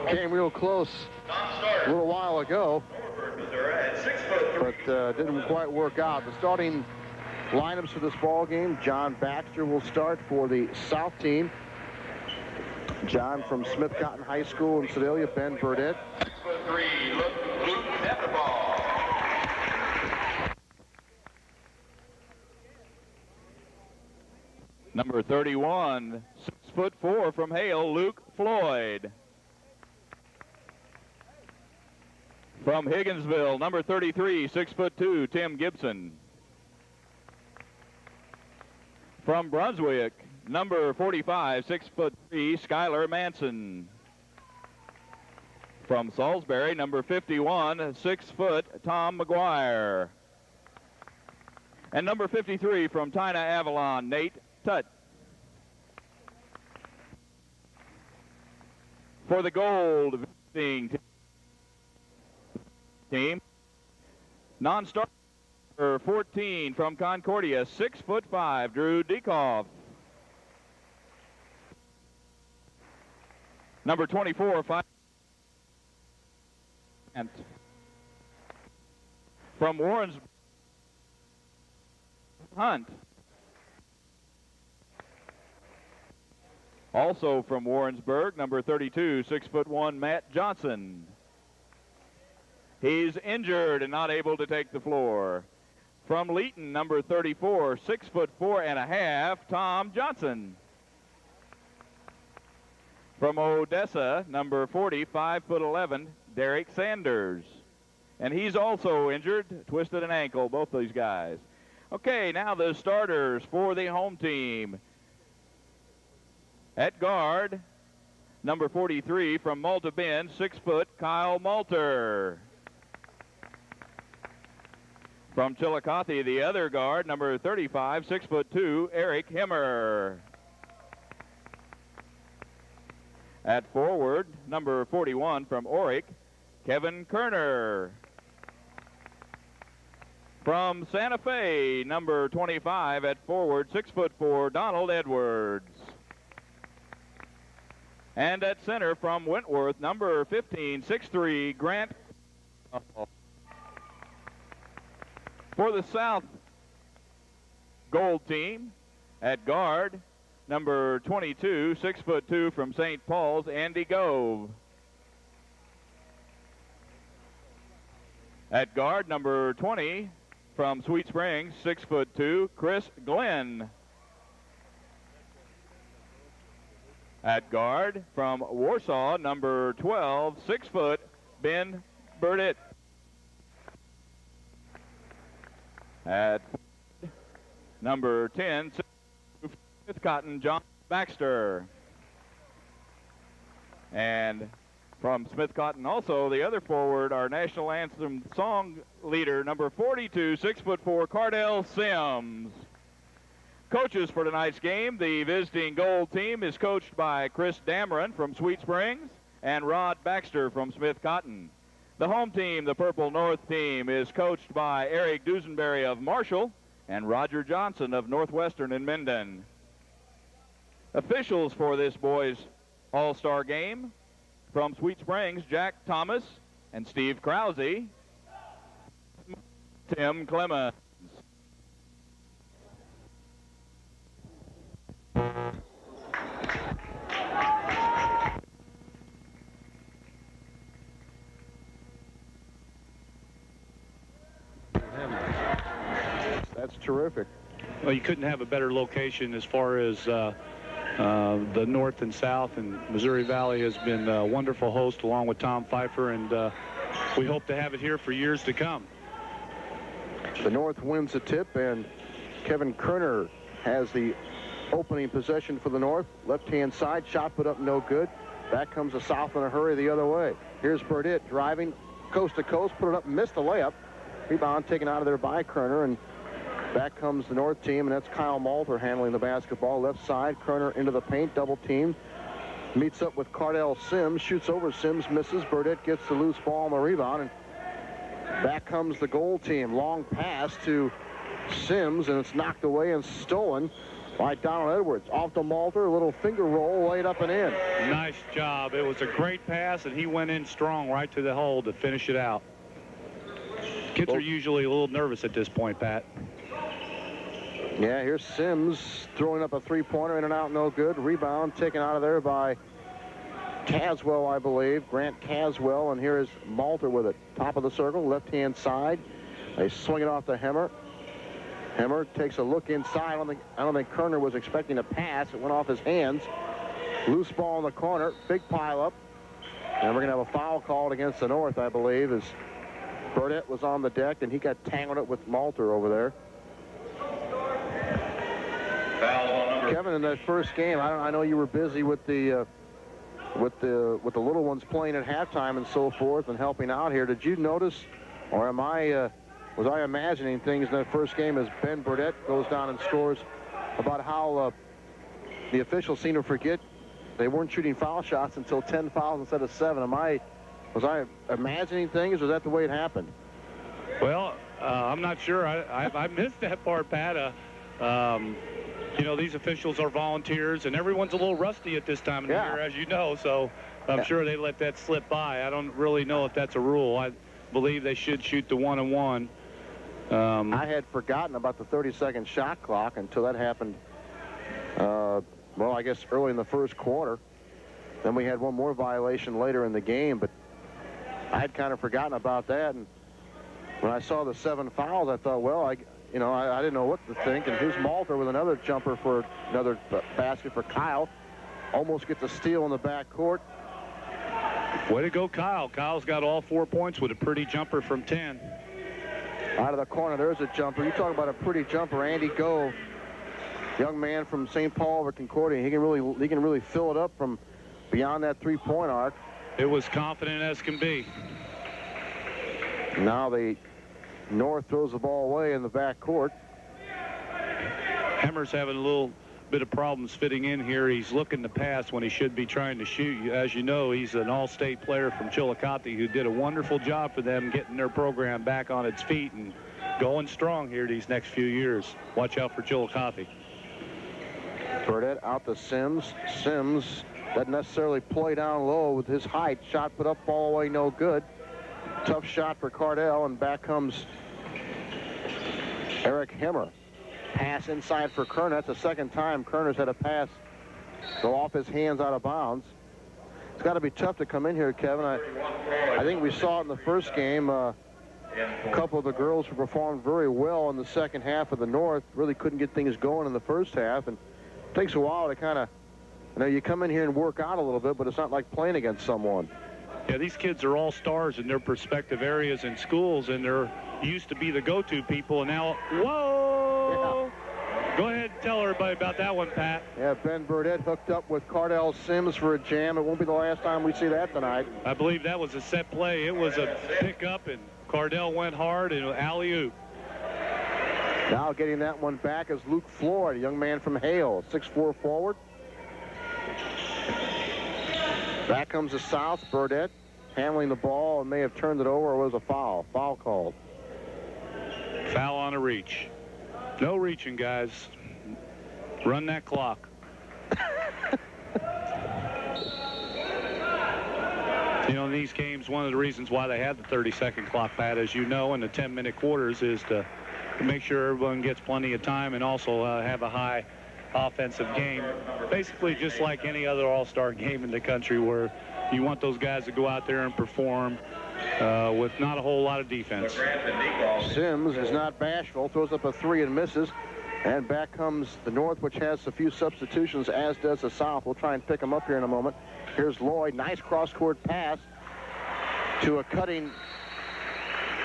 Came real close a little while ago, but didn't quite work out. The starting lineups for this ball game: John Baxter will start for the South team. John from Smith Cotton High School in Sedalia. Ben Burdett. 6'3", Luke Netherball. Number 31, 6'4" from Hale, Luke Floyd. From Higginsville, number 33, 6'2", Tim Gibson. From Brunswick, number 45, 6'3", Skylar Manson. From Salisbury, number 51, 6 foot, Tom McGuire. And number 53 from Tina Avalon, Nate Tutt. For the gold visiting team, non-starter number 14 from Concordia, 6'5", Drew Dekoff. Number 24, 5. From Warrensburg, Hunt. Also from Warrensburg, number 32, 6'1", Matt Johnson. He's injured and not able to take the floor. From Leeton, number 34, 6'4½", Tom Johnson. From Odessa, number 40, 5'11", Derek Sanders. And he's also injured, twisted an ankle, both these guys. Okay, now the starters for the home team. At guard, number 43 from Malta Bend, 6 foot, Kyle Malter. From Chillicothe, the other guard, number 35, 6'2", Eric Himmer. At forward, number 41 from Orick, Kevin Kerner. From Santa Fe, number 25 at forward, 6'4", Donald Edwards. And at center from Wentworth, number 15, 6'3", Grant. For the South gold team, at guard, number 22, 6'2", from St. Paul's, Andy Gove. At guard, number 20, from Sweet Springs, 6'2", Chris Glenn. At guard, from Warsaw, number 12, 6 foot, Ben Burdett. At number 10, Smith Cotton, John Baxter. And from Smith Cotton also, the other forward, our national anthem song leader, number 42, 6'4", Cardell Sims. Coaches for tonight's game, the visiting gold team is coached by Chris Dameron from Sweet Springs and Rod Baxter from Smith Cotton. The home team, the Purple North team, is coached by Eric Dusenberry of Marshall and Roger Johnson of Northwestern in Minden. Officials for this boys' all-star game, from Sweet Springs, Jack Thomas and Steve Krause. Tim Clemens. That's terrific. Well, you couldn't have a better location as far as the north and south, and Missouri Valley has been a wonderful host along with Tom Pfeiffer, and we hope to have it here for years to come. The North wins the tip, and Kevin Kerner has the opening possession for the North. Left-hand side, shot put up, no good. Back comes the South in a hurry the other way. Here's Burdett driving coast to coast, put it up, missed the layup. Rebound taken out of there by Kerner, and back comes the North team, and that's Kyle Malter handling the basketball. Left side, Kerner into the paint, double team. Meets up with Cardell Sims, shoots over Sims, misses. Burdett gets the loose ball on the rebound, and back comes the gold team. Long pass to Sims, and it's knocked away and stolen by Donald Edwards. Off to Malter, a little finger roll, laid up and in. Nice job. It was a great pass, and he went in strong right to the hole to finish it out. Kids are usually a little nervous at this point, Pat. Yeah, here's Sims throwing up a three-pointer, in and out, no good. Rebound taken out of there by Caswell, I believe. Grant Caswell, and here is Malter with it. Top of the circle, left-hand side. They swing it off to Hemmer. Hemmer takes a look inside. I don't think Kerner was expecting a pass. It went off his hands. Loose ball in the corner. Big pile up. And we're going to have a foul called against the North, I believe, as Burdett was on the deck, and he got tangled up with Malter over there. Kevin, in that first game, I know you were busy with the little ones playing at halftime and so forth and helping out here. Did you notice, or was I imagining things in that first game as Ben Burdett goes down and scores, about how the officials seem to forget they weren't shooting foul shots until 10 fouls instead of 7? Was I imagining things, or was that the way it happened? Well, I'm not sure. I missed that part, Pat. You know, these officials are volunteers, and everyone's a little rusty at this time of the year, as you know, so I'm sure they let that slip by. I don't really know if that's a rule. I believe they should shoot the 1-on-1. I had forgotten about the 30-second shot clock until that happened, well, I guess early in the first quarter. Then we had one more violation later in the game, but I had kind of forgotten about that. And when I saw the 7 fouls, I thought, well, I didn't know what to think. And here's Malter with another jumper for another basket for Kyle. Almost gets a steal in the backcourt. Way to go, Kyle. Kyle's got all 4 points with a pretty jumper from 10. Out of the corner, there's a jumper. You talk about a pretty jumper. Andy Gove, young man from St. Paul over Concordia. He can really fill it up from beyond that three-point arc. It was confident as can be. Now the North throws the ball away in the backcourt. Hemmer's having a little bit of problems fitting in here. He's looking to pass when he should be trying to shoot. As you know, he's an all-state player from Chillicothe who did a wonderful job for them getting their program back on its feet and going strong here these next few years. Watch out for Chillicothe. Burdett out to Sims. Sims doesn't necessarily play down low with his height. Shot put up, ball away, no good. Tough shot for Cardell, and back comes Eric Hemmer. Pass inside for Kerner. That's the second time Kerner's had a pass go off his hands out of bounds. It's got to be tough to come in here, Kevin. I think we saw it in the first game. A couple of the girls who performed very well in the second half of the North really couldn't get things going in the first half, and it takes a while to kind of, you come in here and work out a little bit, but it's not like playing against someone. Yeah, these kids are all stars in their respective areas and schools, and they're used to be the go-to people, and now, whoa! Yeah. Go ahead and tell everybody about that one, Pat. Yeah, Ben Burdett hooked up with Cardell Sims for a jam. It won't be the last time we see that tonight. I believe that was a set play. It was a pickup, and Cardell went hard, and alley-oop. Now getting that one back is Luke Floyd, a young man from Hale, 6'4" forward. Back comes the South. Burdett handling the ball and may have turned it over, or was a foul. Foul called. Foul on a reach. No reaching, guys. Run that clock. You know, in these games, one of the reasons why they had the 30-second clock, Pat, as you know, in the 10-minute quarters is to make sure everyone gets plenty of time and also have a high offensive game. Basically just like any other all-star game in the country, where you want those guys to go out there and perform with not a whole lot of defense. Sims is not bashful, throws up a three and misses. And back comes the North, which has a few substitutions, as does the South. We'll try and pick them up here in a moment. Here's Lloyd. Nice cross-court pass to a cutting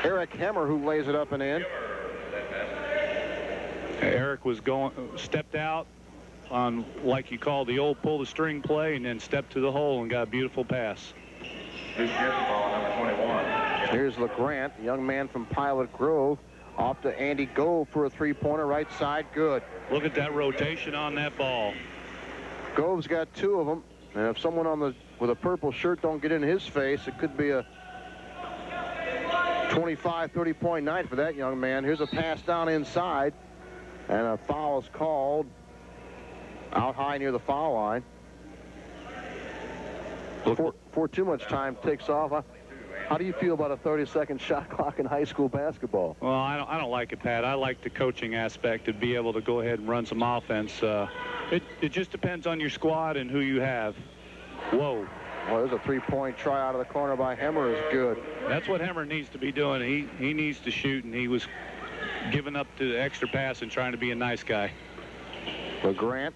Eric Hemmer, who lays it up and in. Eric was stepped out on, like you call the old pull the string play, and then stepped to the hole and got a beautiful pass. Here's LeGrant, a young man from Pilot Grove, off to Andy Gove for a three-pointer, right side, good. Look at that rotation on that ball. Gove's got two of them, and if someone with a purple shirt don't get in his face, it could be a 25, 30-point night for that young man. Here's a pass down inside, and a foul is called Out high near the foul line. Before too much time takes off, how do you feel about a 30-second shot clock in high school basketball? Well, I don't like it, Pat. I like the coaching aspect to be able to go ahead and run some offense. It just depends on your squad and who you have. Whoa. Well, there's a three-point try out of the corner by Hemmer is good. That's what Hemmer needs to be doing. He needs to shoot, and he was giving up the extra pass and trying to be a nice guy. LeGrant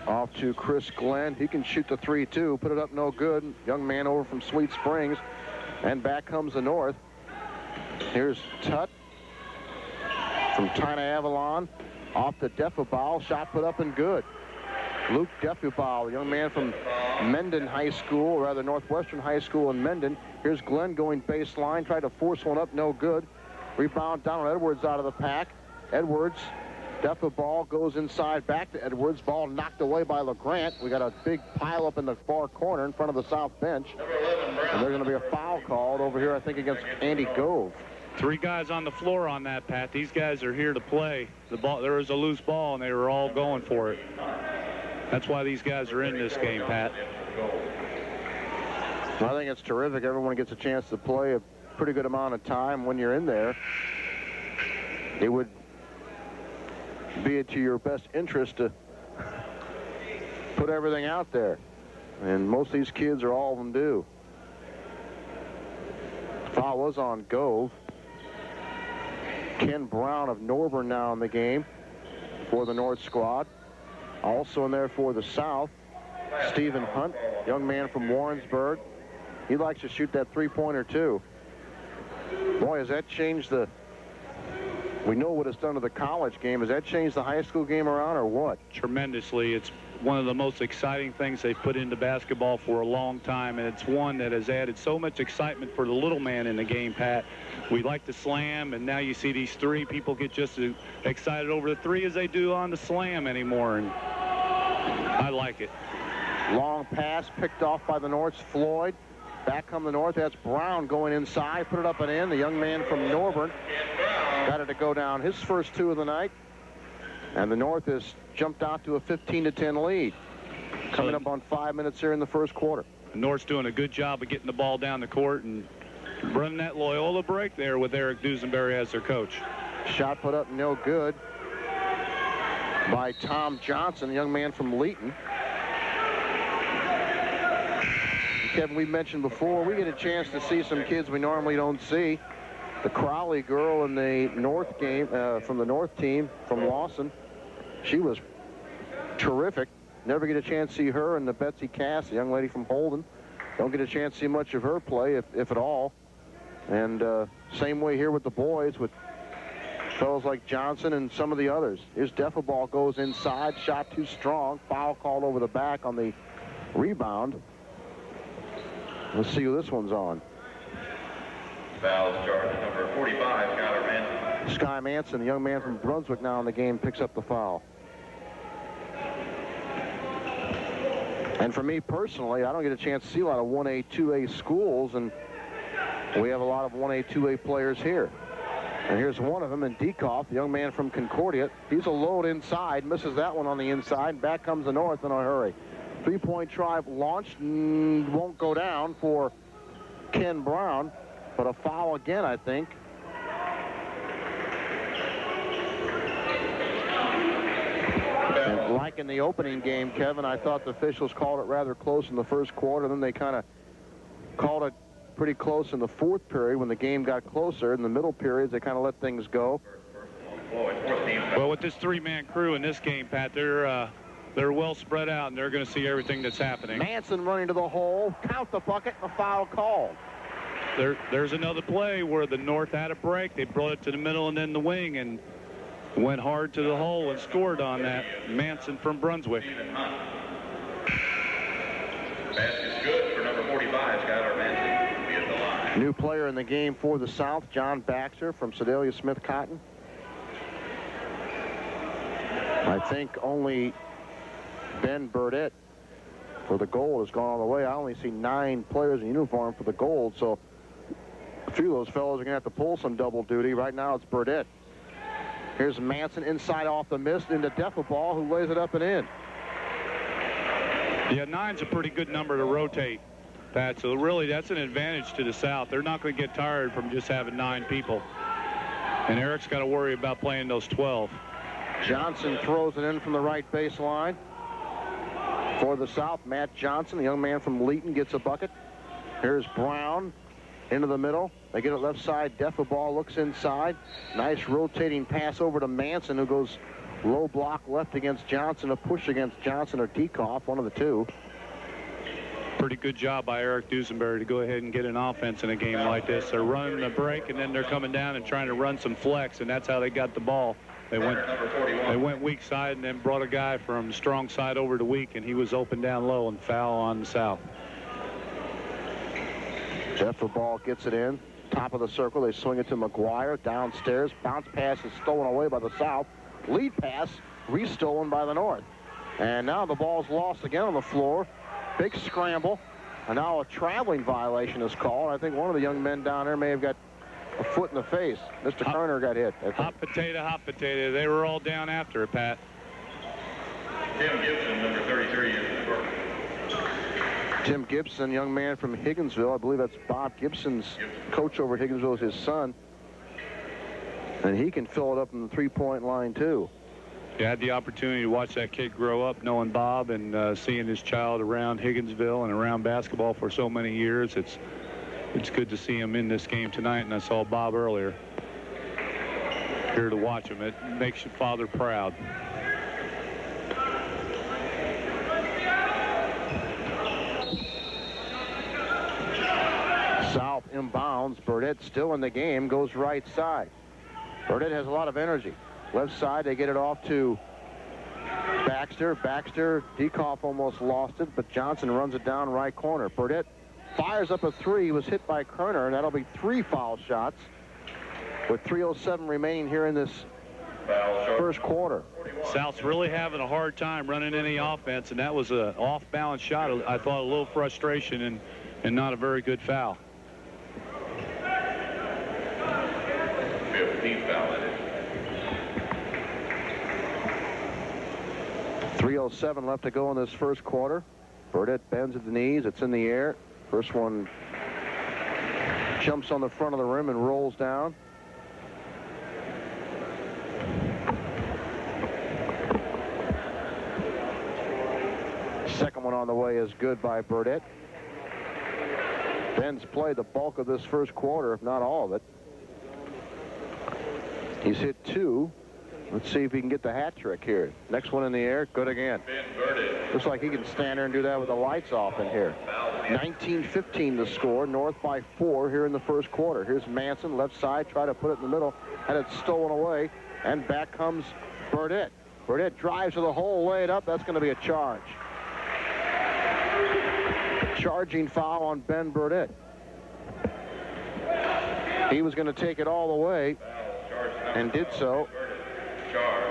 off to Chris Glenn. He can shoot the 3 too. Put it up, no good. Young man over from Sweet Springs. And back comes the North. Here's Tutt from Tina Avalon. Off to Defibal. Shot put up and good. Luke Defibal, young man from Mendon High School, or rather Northwestern High School in Mendon. Here's Glenn going baseline. Tried to force one up, no good. Rebound, Donald Edwards out of the pack. Edwards, Defibal goes inside, back to Edwards. Ball knocked away by LeGrant. We got a big pile up in the far corner in front of the south bench. And there's going to be a foul called over here, I think, against Andy Gove. 3 guys on the floor on that, Pat. These guys are here to play. The ball, there was a loose ball, and they were all going for it. That's why these guys are in this game, Pat. I think it's terrific. Everyone gets a chance to play a pretty good amount of time when you're in there. It would be to your best interest to put everything out there. And most of these kids, or all of them, do. Foul was on Gove. Ken Brown of Norburn now in the game for the North squad. Also in there for the South, Stephen Hunt, young man from Warrensburg. He likes to shoot that three-pointer too. Boy, has that changed the... We know what it's done to the college game. Has that changed the high school game around, or what? Tremendously. It's one of the most exciting things they've put into basketball for a long time, and it's one that has added so much excitement for the little man in the game, Pat. We like the slam, and now you see these 3 people get just as excited over the 3 as they do on the slam anymore, and I like it. Long pass picked off by the North's Floyd. Back come the North. That's Brown going inside. Put it up and in. The young man from Norburn got it to go down his first 2 of the night. And the North has jumped out to a 15-10 lead. Coming up on 5 minutes here in the first quarter. The North's doing a good job of getting the ball down the court and running that Loyola break there with Eric Dusenberry as their coach. Shot put up, no good by Tom Johnson, a young man from Leeton. Kevin, we mentioned before, we get a chance to see some kids we normally don't see. The Crowley girl in the North game, from the North team from Lawson, she was terrific. Never get a chance to see her. And the Betsy Cass, a young lady from Holden, don't get a chance to see much of her play, if at all. And same way here with the boys, with fellows like Johnson and some of the others. Here's Defibal, goes inside, shot too strong. Foul called over the back on the rebound. Let's see who this one's on. Foul charge number 45, Skylar Manson. Sky Manson, the young man from Brunswick now in the game, picks up the foul. And for me personally, I don't get a chance to see a lot of 1A, 2A schools, and we have a lot of 1A, 2A players here. And here's one of them in Dekoff, the young man from Concordia. He's a load inside, misses that one on the inside. Back comes the North in a hurry. Three-point try launched, won't go down for Ken Brown, but a foul again, I think. And like in the opening game, Kevin, I thought the officials called it rather close in the first quarter. Then they kind of called it pretty close in the fourth period when the game got closer. In the middle periods, they kind of let things go. Well, with this 3-man crew in this game, Pat, they're well spread out, and they're going to see everything that's happening. Manson running to the hole. Count the bucket, and a foul called. There's another play where the North had a break. They brought it to the middle and then the wing, and went hard to the hole and scored on that. Manson from Brunswick. Basket's good for number 45, Skylar Manson. Will be at the line. New player in the game for the South, John Baxter from Sedalia Smith Cotton. I think only Ben Burdett for the gold has gone all the way. I only see 9 players in uniform for the gold, so a few of those fellows are going to have to pull some double duty. Right now it's Burdett. Here's Manson inside off the miss into Defibal, who lays it up and in. Yeah, 9's a pretty good number to rotate, Pat. So really, that's an advantage to the South. They're not going to get tired from just having 9 people. And Eric's got to worry about playing those 12. Johnson throws it in from the right baseline. For the South, Matt Johnson, the young man from Leeton, gets a bucket. Here's Brown into the middle. They get it left side. Defaball looks inside. Nice rotating pass over to Manson, who goes low block left against Johnson. A push against Johnson or Dekoff, one of the two. Pretty good job by Eric Duesenberry to go ahead and get an offense in a game like this. They're running the break, and then they're coming down and trying to run some flex, and that's how they got the ball. They went weak side and then brought a guy from strong side over to weak, and he was open down low and foul on the South. Defaball gets it in. Top of the circle. They swing it to McGuire. Downstairs. Bounce pass is stolen away by the South. Lead pass restolen by the North. And now the ball's lost again on the floor. Big scramble. And now a traveling violation is called. I think one of the young men down there may have got a foot in the face. Mr. Kerner got hit. Hot potato. They were all down after it, Pat. Tim Gibson, number 33, is the first. Tim Gibson, young man from Higginsville. I believe that's Bob Gibson's coach over at Higginsville is his son. And he can fill it up from the three-point line, too. You had the opportunity to watch that kid grow up, knowing Bob and seeing his child around Higginsville and around basketball for so many years. It's good to see him in this game tonight, and I saw Bob earlier. Here to watch him. It makes your father proud. South inbounds. Burdett still in the game, goes right side. Burdett has a lot of energy. Left side, they get it off to Baxter. Dekoff almost lost it, but Johnson runs it down right corner. Burdett fires up a three. He was hit by Kerner, and that'll be 3 foul shots with 3:07 remaining here in this first quarter. South's really having a hard time running any offense, and that was an off-balance shot. I thought a little frustration and not a very good foul. 15th foul, that is. 3:07 left to go in this first quarter. Burdett bends at the knees. It's in the air. First one jumps on the front of the rim and rolls down. Second one on the way is good by Burdett. Ben's played the bulk of this first quarter, if not all of it. He's hit 2. Let's see if he can get the hat trick here. Next one in the air, good again. Looks like he can stand there and do that with the lights off in here. 19-15 the score, North by 4 here in the first quarter. Here's Manson, left side, try to put it in the middle, had it stolen away, and back comes Burdett. Burdett drives to the hole, lay it up, that's going to be a charge. Charging foul on Ben Burdett. He was going to take it all the way and did so,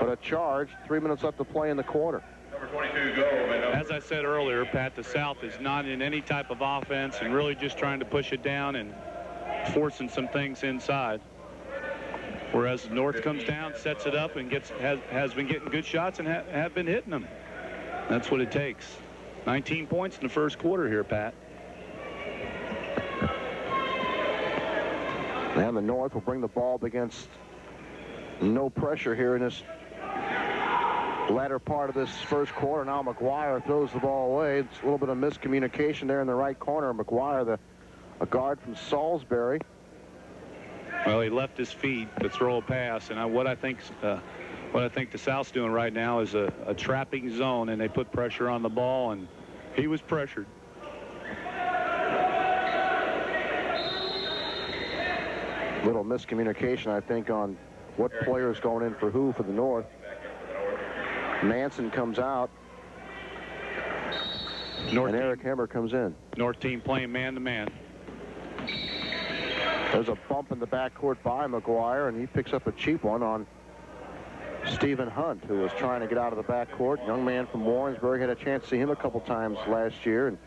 but a charge. 3 minutes left to play in the quarter. Number 22, go. As I said earlier, Pat, the South is not in any type of offense and really just trying to push it down and forcing some things inside. Whereas the North comes down, sets it up, and has been getting good shots and have been hitting them. That's what it takes. 19 points in the first quarter here, Pat. And the North will bring the ball up against no pressure here in this latter part of this first quarter. Now McGuire throws the ball away. It's a little bit of miscommunication there in the right corner. McGuire, a guard from Salisbury. Well, he left his feet to throw a pass, and what I think the South's doing right now is a trapping zone, and they put pressure on the ball, and he was pressured. Little miscommunication, I think, on what player is going in for who for the North. Manson comes out, and Eric Hemmer comes in. North team playing man-to-man. There's a bump in the backcourt by McGuire, and he picks up a cheap one on Stephen Hunt, who was trying to get out of the backcourt. Young man from Warrensburg, had a chance to see him a couple times last year. And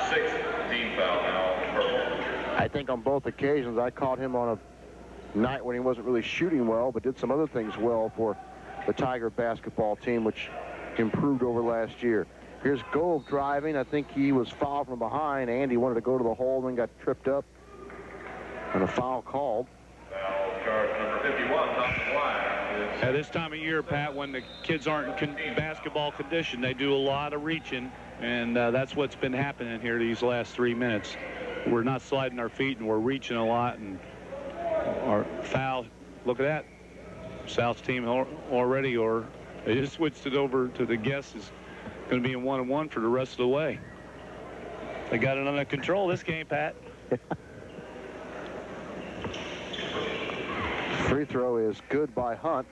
6th team foul now, purple. I think on both occasions I caught him on a night when he wasn't really shooting well, but did some other things well for the Tiger basketball team, which improved over last year. Here's Gove driving. I think he was fouled from behind. Andy wanted to go to the hole, then got tripped up. And a foul called. Foul charge number 51, Thompson Wire. At this time of year, Pat, when the kids aren't in basketball condition, they do a lot of reaching, and that's what's been happening here these last 3 minutes. We're not sliding our feet, and we're reaching a lot, and our foul, look at that. South's team already, or they just switched it over to the guests, is going to be in 1-on-1 for the rest of the way. They got it under control this game, Pat. Free throw is good by Hunt.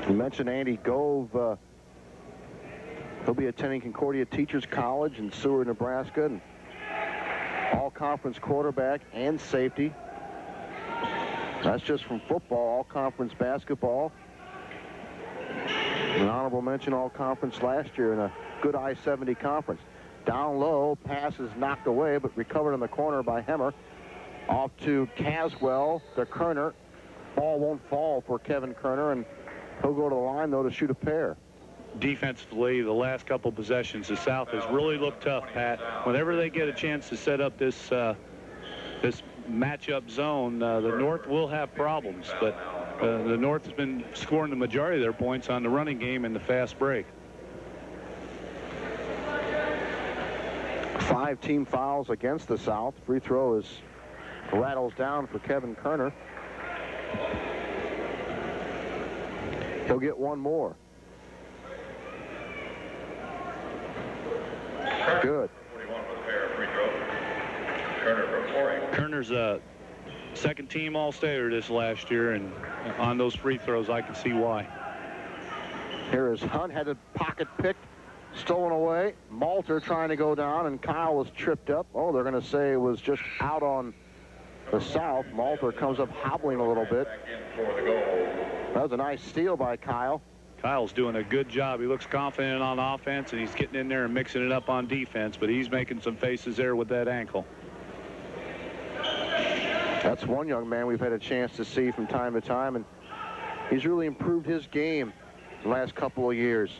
You mentioned Andy Gove. He'll be attending Concordia Teachers College in Seward, Nebraska. And all-conference quarterback and safety. That's just from football. All-conference basketball. An honorable mention all-conference last year in a good I-70 conference. Down low, pass is knocked away, but recovered in the corner by Hemmer. Off to Caswell, to Kerner. Ball won't fall for Kevin Kerner, and he'll go to the line, though, to shoot a pair. Defensively, the last couple possessions, the South has really looked tough, Pat. Whenever they get a chance to set up this this matchup zone, the North will have problems, but the North has been scoring the majority of their points on the running game and the fast break. 5 team fouls against the South. Free throw rattles down for Kevin Kerner. He'll get one more. Good. 41 for the pair free throw. Kerner for scoring. Kerner's a second team All-Stater this last year, and on those free throws, I can see why. Here is Hunt, had a pocket picked, stolen away. Malter trying to go down, and Kyle was tripped up. Oh, they're going to say it was just out on the South. Malter comes up hobbling a little bit. Back in for the goal. That was a nice steal by Kyle. Kyle's doing a good job. He looks confident on offense, and he's getting in there and mixing it up on defense, but he's making some faces there with that ankle. That's one young man we've had a chance to see from time to time, and he's really improved his game the last couple of years.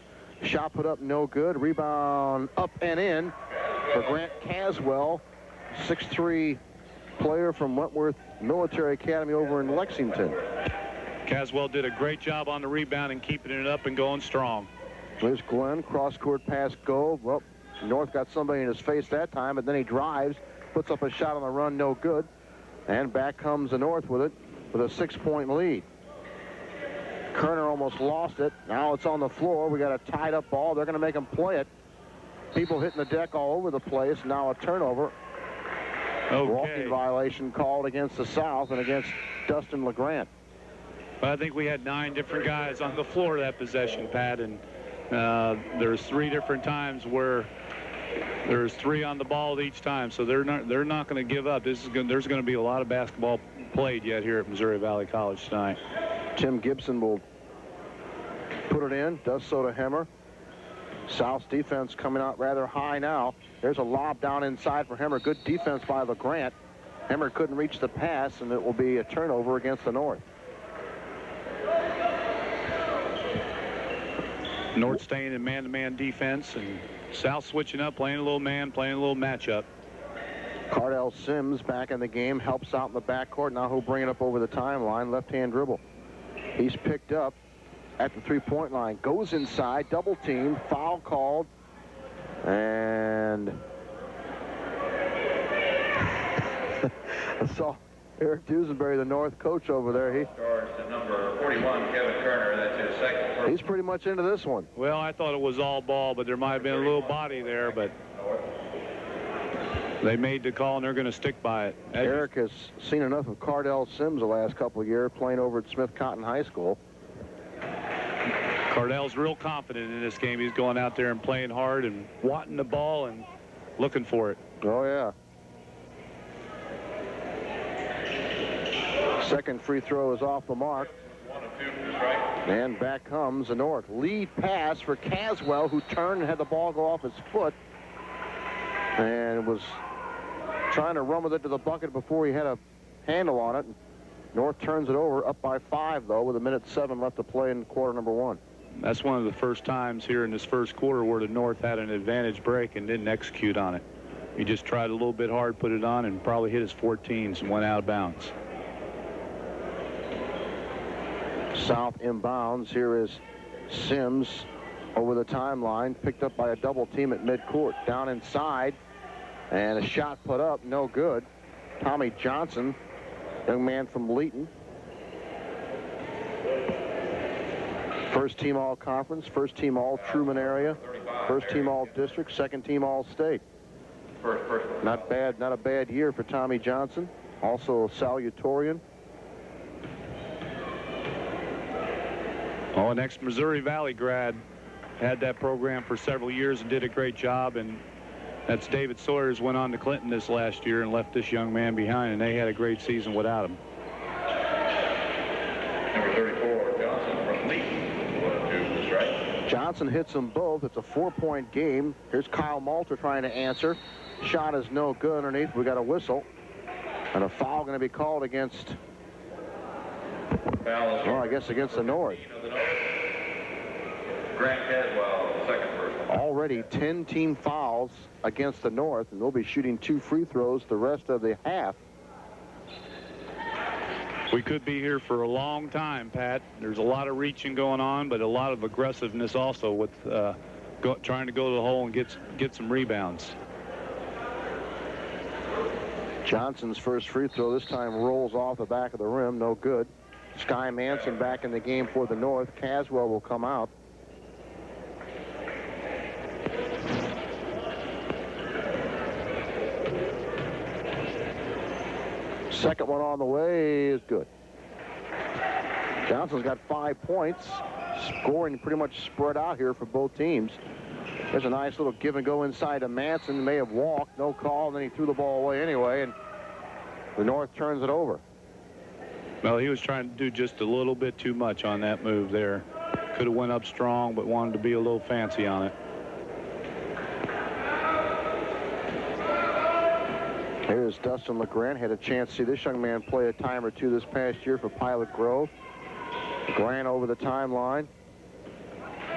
Shot put up, no good. Rebound up and in for Grant Caswell, 6'3" player from Wentworth Military Academy over in Lexington. Caswell did a great job on the rebound and keeping it up and going strong. There's Glenn, cross-court pass, Gove. Well, North got somebody in his face that time, but then he drives, puts up a shot on the run, no good. And back comes the North with it, with a 6-point lead. Kerner almost lost it. Now it's on the floor. We got a tied-up ball. They're going to make him play it. People hitting the deck all over the place. Now a turnover. Okay. Walking violation called against the South and against Dustin LeGrant. I think we had 9 different guys on the floor that possession, Pat, and there's 3 different times where there's 3 on the ball each time, so they're not going to give up. There's going to be a lot of basketball played yet here at Missouri Valley College tonight. Tim Gibson will put it in, does so to Hemmer. South's defense coming out rather high now. There's a lob down inside for Hemmer. Good defense by LeGrant. Hemmer couldn't reach the pass, and it will be a turnover against the North. North staying in man-to-man defense, and South switching up, playing a little man, playing a little matchup. Cardell Sims back in the game, helps out in the backcourt. Now he'll bring it up over the timeline, left-hand dribble. He's picked up at the three-point line, goes inside, double team, foul called, and I saw Eric Duesenberry, the North coach over there. Charged to number 41, Kevin Kerner. That's his second. He's pretty much into this one. Well, I thought it was all ball, but there might have been a little body there, but they made the call, and they're going to stick by it. Eric has seen enough of Cardell Sims the last couple of years playing over at Smith Cotton High School. Cardell's real confident in this game. He's going out there and playing hard and wanting the ball and looking for it. Oh, yeah. Second free throw is off the mark. 1 of 2 from the strike. And back comes the North. Lead pass for Caswell, who turned and had the ball go off his foot. And was trying to run with it to the bucket before he had a handle on it. North turns it over, up by 5, though, with 1:07 left to play in quarter number 1. That's one of the first times here in this first quarter where the North had an advantage break and didn't execute on it. He just tried a little bit hard, put it on, and probably hit his 14s and went out of bounds. South inbounds. Here is Sims over the timeline, picked up by a double team at midcourt. Down inside, and a shot put up, no good. Tommy Johnson, young man from Leeton. First team all-conference, first team all-Truman area, first team all-district, second team all-state. Not bad, not a bad year for Tommy Johnson. Also a salutatorian. Oh, an ex-Missouri Valley grad, had that program for several years and did a great job, and that's David Sawyers. Went on to Clinton this last year and left this young man behind, and they had a great season without him. Number 34, Johnson from Leeton. 1-2 strike. Johnson hits them both. It's a 4-point game. Here's Kyle Malter trying to answer. Shot is no good underneath. We got a whistle. And a foul going to be called against, well, I guess against the North. Grant Caswell, second person. Already 10 team fouls against the North, and they'll be shooting 2 free throws the rest of the half. We could be here for a long time, Pat. There's a lot of reaching going on, but a lot of aggressiveness also with trying to go to the hole and get some rebounds. Johnson's first free throw this time rolls off the back of the rim, no good. Sky Manson back in the game for the North. Caswell will come out. Second one on the way is good. Johnson's got 5 points. Scoring pretty much spread out here for both teams. There's a nice little give and go inside to Manson. May have walked, no call, and then he threw the ball away anyway, and the North turns it over. Well, he was trying to do just a little bit too much on that move there. Could have went up strong, but wanted to be a little fancy on it. Here's Dustin LeGrand. Had a chance to see this young man play a time or two this past year for Pilot Grove. LeGrand over the timeline.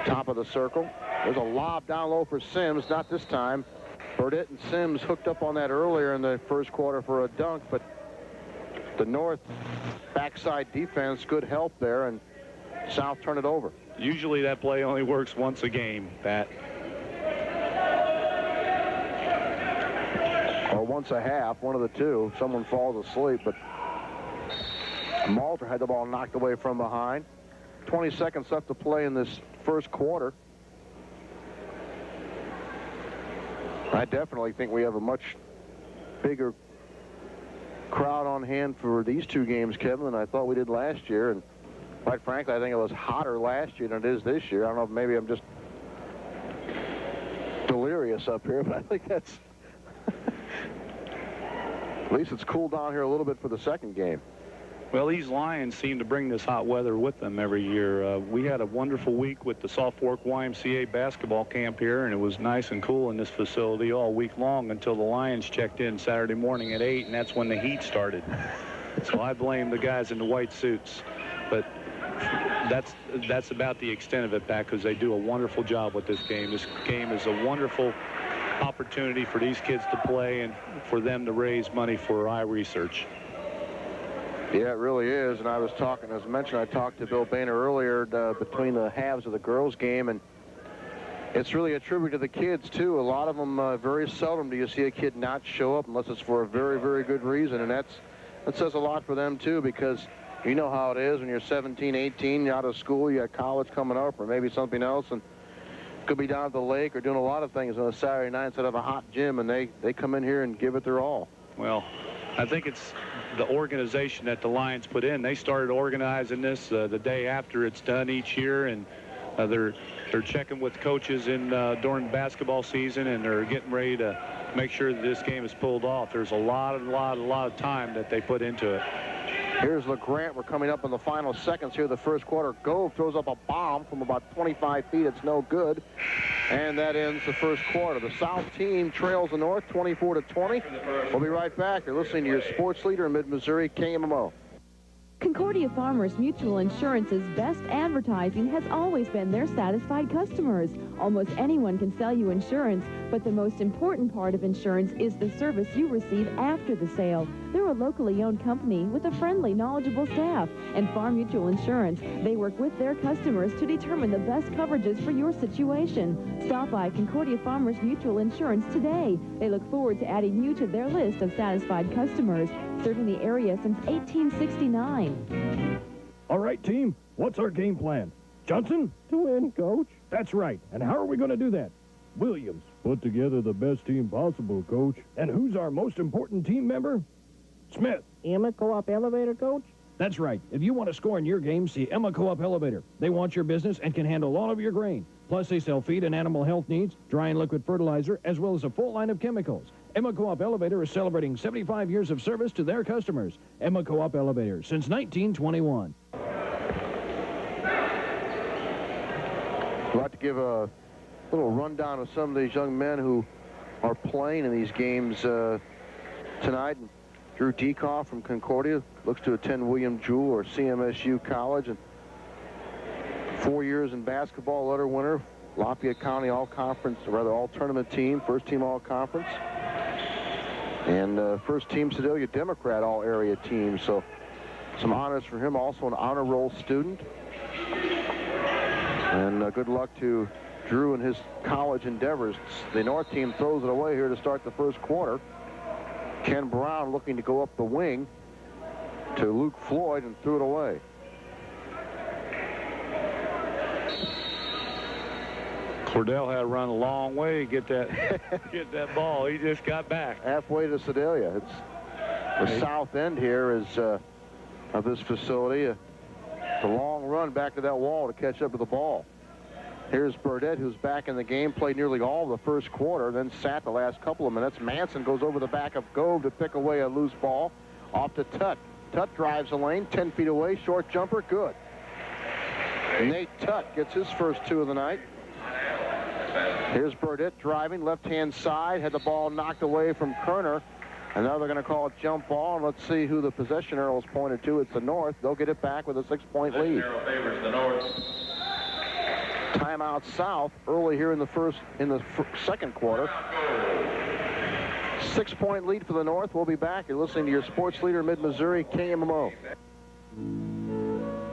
Top of the circle. There's a lob down low for Sims. Not this time. Burdett and Sims hooked up on that earlier in the first quarter for a dunk, but the North backside defense, good help there, and South turn it over. Usually that play only works once a game, Pat. Or once a half, one of the two. Someone falls asleep, but Malter had the ball knocked away from behind. 20 seconds left to play in this first quarter. I definitely think we have a much bigger crowd on hand for these two games, Kevin, than I thought we did last year. And quite frankly, I think it was hotter last year than it is this year. I don't know if maybe I'm just delirious up here, but I think that's at least it's cooled down here a little bit for the second game. Well, these Lions seem to bring this hot weather with them every year. We had a wonderful week with the Salt Fork YMCA basketball camp here, and it was nice and cool in this facility all week long until the Lions checked in Saturday morning at 8, and that's when the heat started. So I blame the guys in the white suits. But that's about the extent of it, Pat, because they do a wonderful job with this game. This game is a wonderful opportunity for these kids to play and for them to raise money for eye research. Yeah, it really is. And I was talking, as mentioned, I talked to Bill Boehner earlier between the halves of the girls' game, and it's really a tribute to the kids, too. A lot of them, very seldom do you see a kid not show up unless it's for a very, very good reason. And that says a lot for them, too, because you know how it is when you're 17, 18, you're out of school, you got college coming up, or maybe something else, and could be down at the lake or doing a lot of things on a Saturday night instead of a hot gym, and they come in here and give it their all. Well, I think it's the organization that the Lions put in. They started organizing this the day after it's done each year, and they're checking with coaches in during basketball season, and they're getting ready to make sure that this game is pulled off. There's a lot of time that they put into it. Here's LeGrand. We're coming up in the final seconds here of the first quarter. Gove throws up a bomb from about 25 feet. It's no good. And that ends the first quarter. The South team trails the North 24-20. We'll be right back. You're listening to your sports leader in mid-Missouri, KMMO. Concordia Farmers Mutual Insurance's best advertising has always been their satisfied customers. Almost anyone can sell you insurance, but the most important part of insurance is the service you receive after the sale. They're a locally owned company with a friendly, knowledgeable staff. And Farm Mutual Insurance, they work with their customers to determine the best coverages for your situation. Stop by Concordia Farmers Mutual Insurance today. They look forward to adding you to their list of satisfied customers, serving the area since 1869. All right, team, what's our game plan? Johnson? To win, Coach. That's right. And how are we going to do that? Williams. Put together the best team possible, Coach. And who's our most important team member? Smith. Emma Co-op Elevator, Coach? That's right. If you want to score in your game, see Emma Co-op Elevator. They want your business and can handle all of your grain. Plus, they sell feed and animal health needs, dry and liquid fertilizer, as well as a full line of chemicals. Emma Co-op Elevator is celebrating 75 years of service to their customers. Emma Co-op Elevator, since 1921. I'd like to give a little rundown of some of these young men who are playing in these games tonight. Drew Dekoff from Concordia looks to attend William Jewell or CMSU College, and 4 years in basketball, letter winner, Lafayette County All-Conference, or rather All-Tournament team, first team All-Conference, and first team Sedalia Democrat All-Area team. So some honors for him, also an honor roll student. And good luck to Drew and his college endeavors. The North team throws it away here to start the first quarter. Ken Brown looking to go up the wing to Luke Floyd and threw it away. Cordell had to run a long way to get that ball. He just got back. Halfway to Sedalia. It's the south end here is of this facility. It's a long run back to that wall to catch up to the ball. Here's Burdett, who's back in the game, played nearly all of the first quarter, then sat the last couple of minutes. Manson goes over the back of Gove to pick away a loose ball. Off to Tutt. Tutt drives the lane, 10 feet away, short jumper, good. Nate Tutt gets his first two of the night. Here's Burdett driving, left-hand side, had the ball knocked away from Kerner. And now they're going to call a jump ball, and let's see who the possession arrow is pointed to. It's the North. They'll get it back with a 6-point lead. Arrow favors the North. Timeout South early here in the second quarter. 6-point lead for the North. We'll be back. You're listening to your sports leader, Mid-Missouri, KMMO.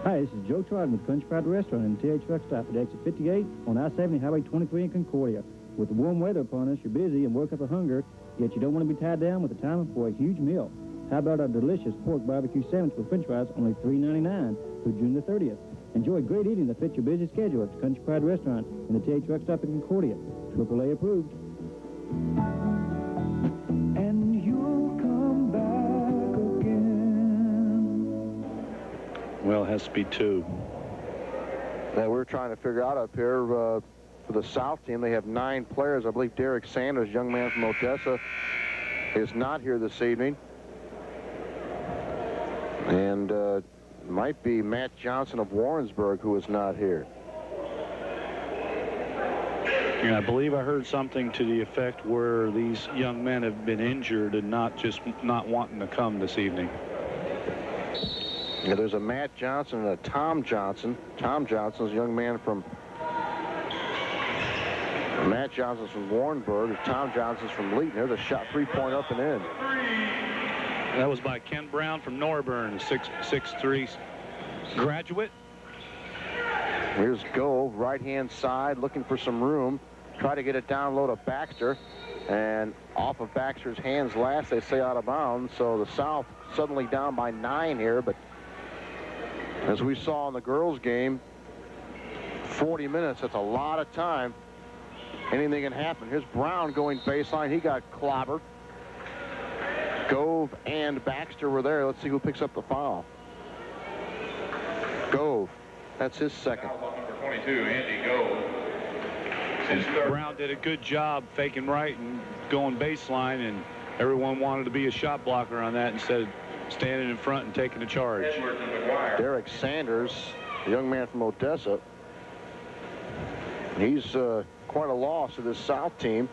Hi, this is Joe Trotton with Country Pride Restaurant and TH Truck Stop at exit 58 on I-70 Highway 23 in Concordia. With the warm weather upon us, you're busy and work up a hunger, yet you don't want to be tied down with the time for a huge meal. How about our delicious pork barbecue sandwich with french fries, only $3.99 through June the 30th. Enjoy great eating that fits your busy schedule at the Country Pride Restaurant and the TH Truck Stop in Concordia. AAA approved. And you'll come back again. Well, it has to be two. Now we're trying to figure out up here for the South team. They have 9 players. I believe Derek Sanders, young man from Odessa, is not here this evening. And might be Matt Johnson of Warrensburg who is not here. Yeah, I believe I heard something to the effect where these young men have been injured and not wanting to come this evening. Yeah, there's a Matt Johnson and a Tom Johnson. Tom Johnson's a young man from Matt Johnson's from Warrenburg. Tom Johnson's from Leeton. There's a shot, 3-point up and in. That was by Ken Brown from Norburn, 6'3" graduate. Here's Gove, right-hand side, looking for some room. Try to get it down low to Baxter. And off of Baxter's hands last, they say out of bounds. So the South suddenly down by 9 here. But as we saw in the girls' game, 40 minutes, that's a lot of time. Anything can happen. Here's Brown going baseline. He got clobbered. Gove and Baxter were there. Let's see who picks up the foul. Gove. That's his second. Foul number 22, Andy Gove. His third. Brown did a good job faking right and going baseline, and everyone wanted to be a shot blocker on that instead of standing in front and taking the charge. Edwards and McGuire. Derek Sanders, a young man from Odessa. He's quite a loss to this South team.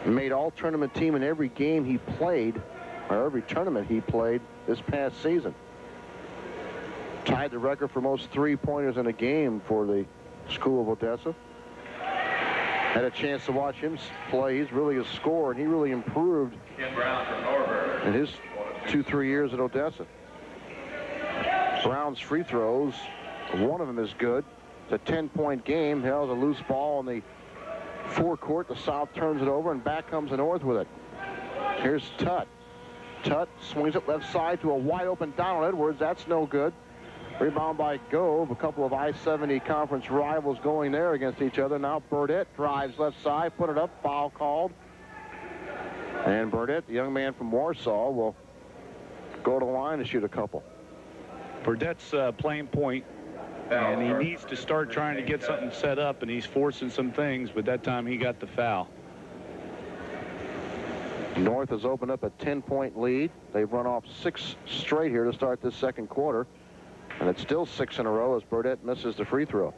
Made all-tournament team in every game he played, or every tournament he played this past season. Tied the record for most three-pointers in a game for the School of Odessa. Had a chance to watch him play. He's really a scorer, and he really improved Ken Brown from Norberg. in his 2-3 years at Odessa. Brown's free throws, one of them is good. It's a 10-point game. Held a loose ball in the forecourt. The South turns it over, and back comes the North with it. Here's Tutt. Tutt swings it left side to a wide-open Donald Edwards. That's no good. Rebound by Gove. A couple of I-70 conference rivals going there against each other. Now Burdett drives left side, put it up, foul called. And Burdett, the young man from Warsaw, will go to the line to shoot a couple. Burdett's playing point, and he needs to start trying to get something set up, and he's forcing some things, but that time he got the foul. North has opened up a 10-point lead. They've run off 6 straight here to start this second quarter. And it's still 6 in a row as Burdett misses the free throw.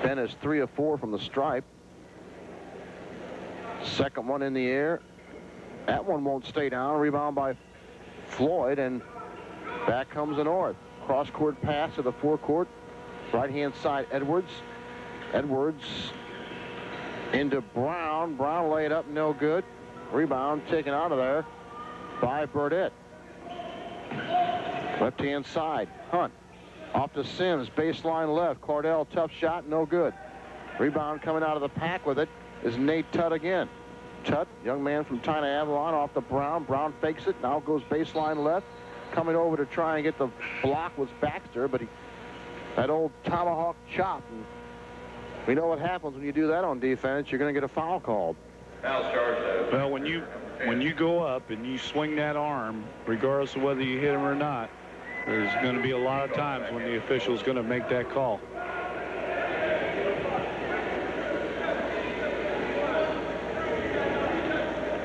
Ben is 3 of 4 from the stripe. Second one in the air. That one won't stay down. Rebound by Floyd, and back comes the North. Cross-court pass to the forecourt. Right-hand side, Edwards. Edwards into Brown. Brown laid up, no good. Rebound taken out of there by Burdett. Left-hand side, Hunt. Off to Sims, baseline left. Cordell, tough shot, no good. Rebound coming out of the pack with it is Nate Tutt again. Tutt, young man from Tina Avalon, off to Brown. Brown fakes it, now goes baseline left. Coming over to try and get the block was Baxter, but that old tomahawk chop. And we know what happens when you do that on defense. You're going to get a foul called. Foul's charged. Well, when you go up and you swing that arm, regardless of whether you hit him or not, there's going to be a lot of times when the official's going to make that call.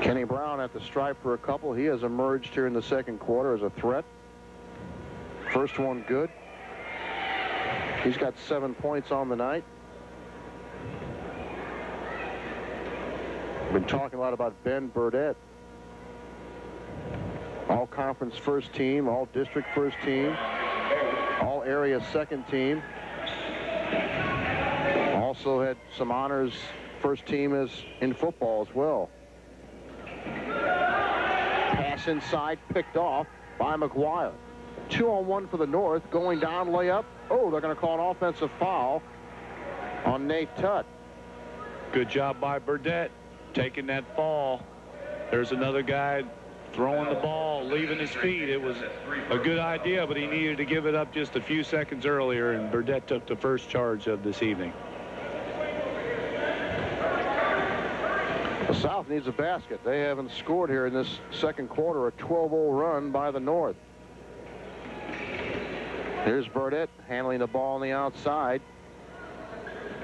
Kenny Brown at the stripe for a couple. He has emerged here in the second quarter as a threat. First one good. He's got 7 points on the night. Been talking a lot about Ben Burdett. All conference first team, all district first team, all area second team. Also had some honors first team as in football as well. Pass inside, picked off by McGuire. 2-on-1 for the North, going down, layup. Oh, they're going to call an offensive foul on Nate Tutt. Good job by Burdett, taking that fall. There's another guy throwing the ball, leaving his feet. It was a good idea, but he needed to give it up just a few seconds earlier, and Burdett took the first charge of this evening. The South needs a basket. They haven't scored here in this second quarter. A 12-0 run by the North. Here's Burdett handling the ball on the outside.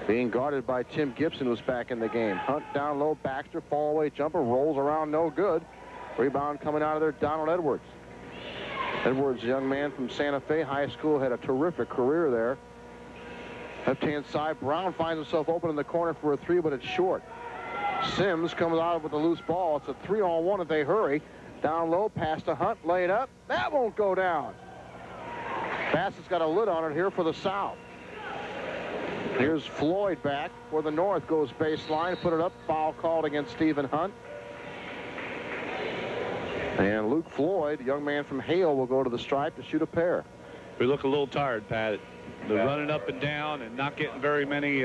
Being guarded by Tim Gibson, who's back in the game. Hunt down low, Baxter, fall away jumper, rolls around, no good. Rebound coming out of there, Donald Edwards. Edwards, a young man from Santa Fe High School, had a terrific career there. Left-hand side, Brown finds himself open in the corner for a three, but it's short. Sims comes out with a loose ball. It's a 3-on-1 if they hurry. Down low, pass to Hunt, lay it up. That won't go down. Bassett's got a lid on it here for the South. Here's Floyd back for the North. Goes baseline, put it up. Foul called against Stephen Hunt. And Luke Floyd, young man from Hale, will go to the stripe to shoot a pair. We look a little tired, Pat. They're running up and down and not getting very many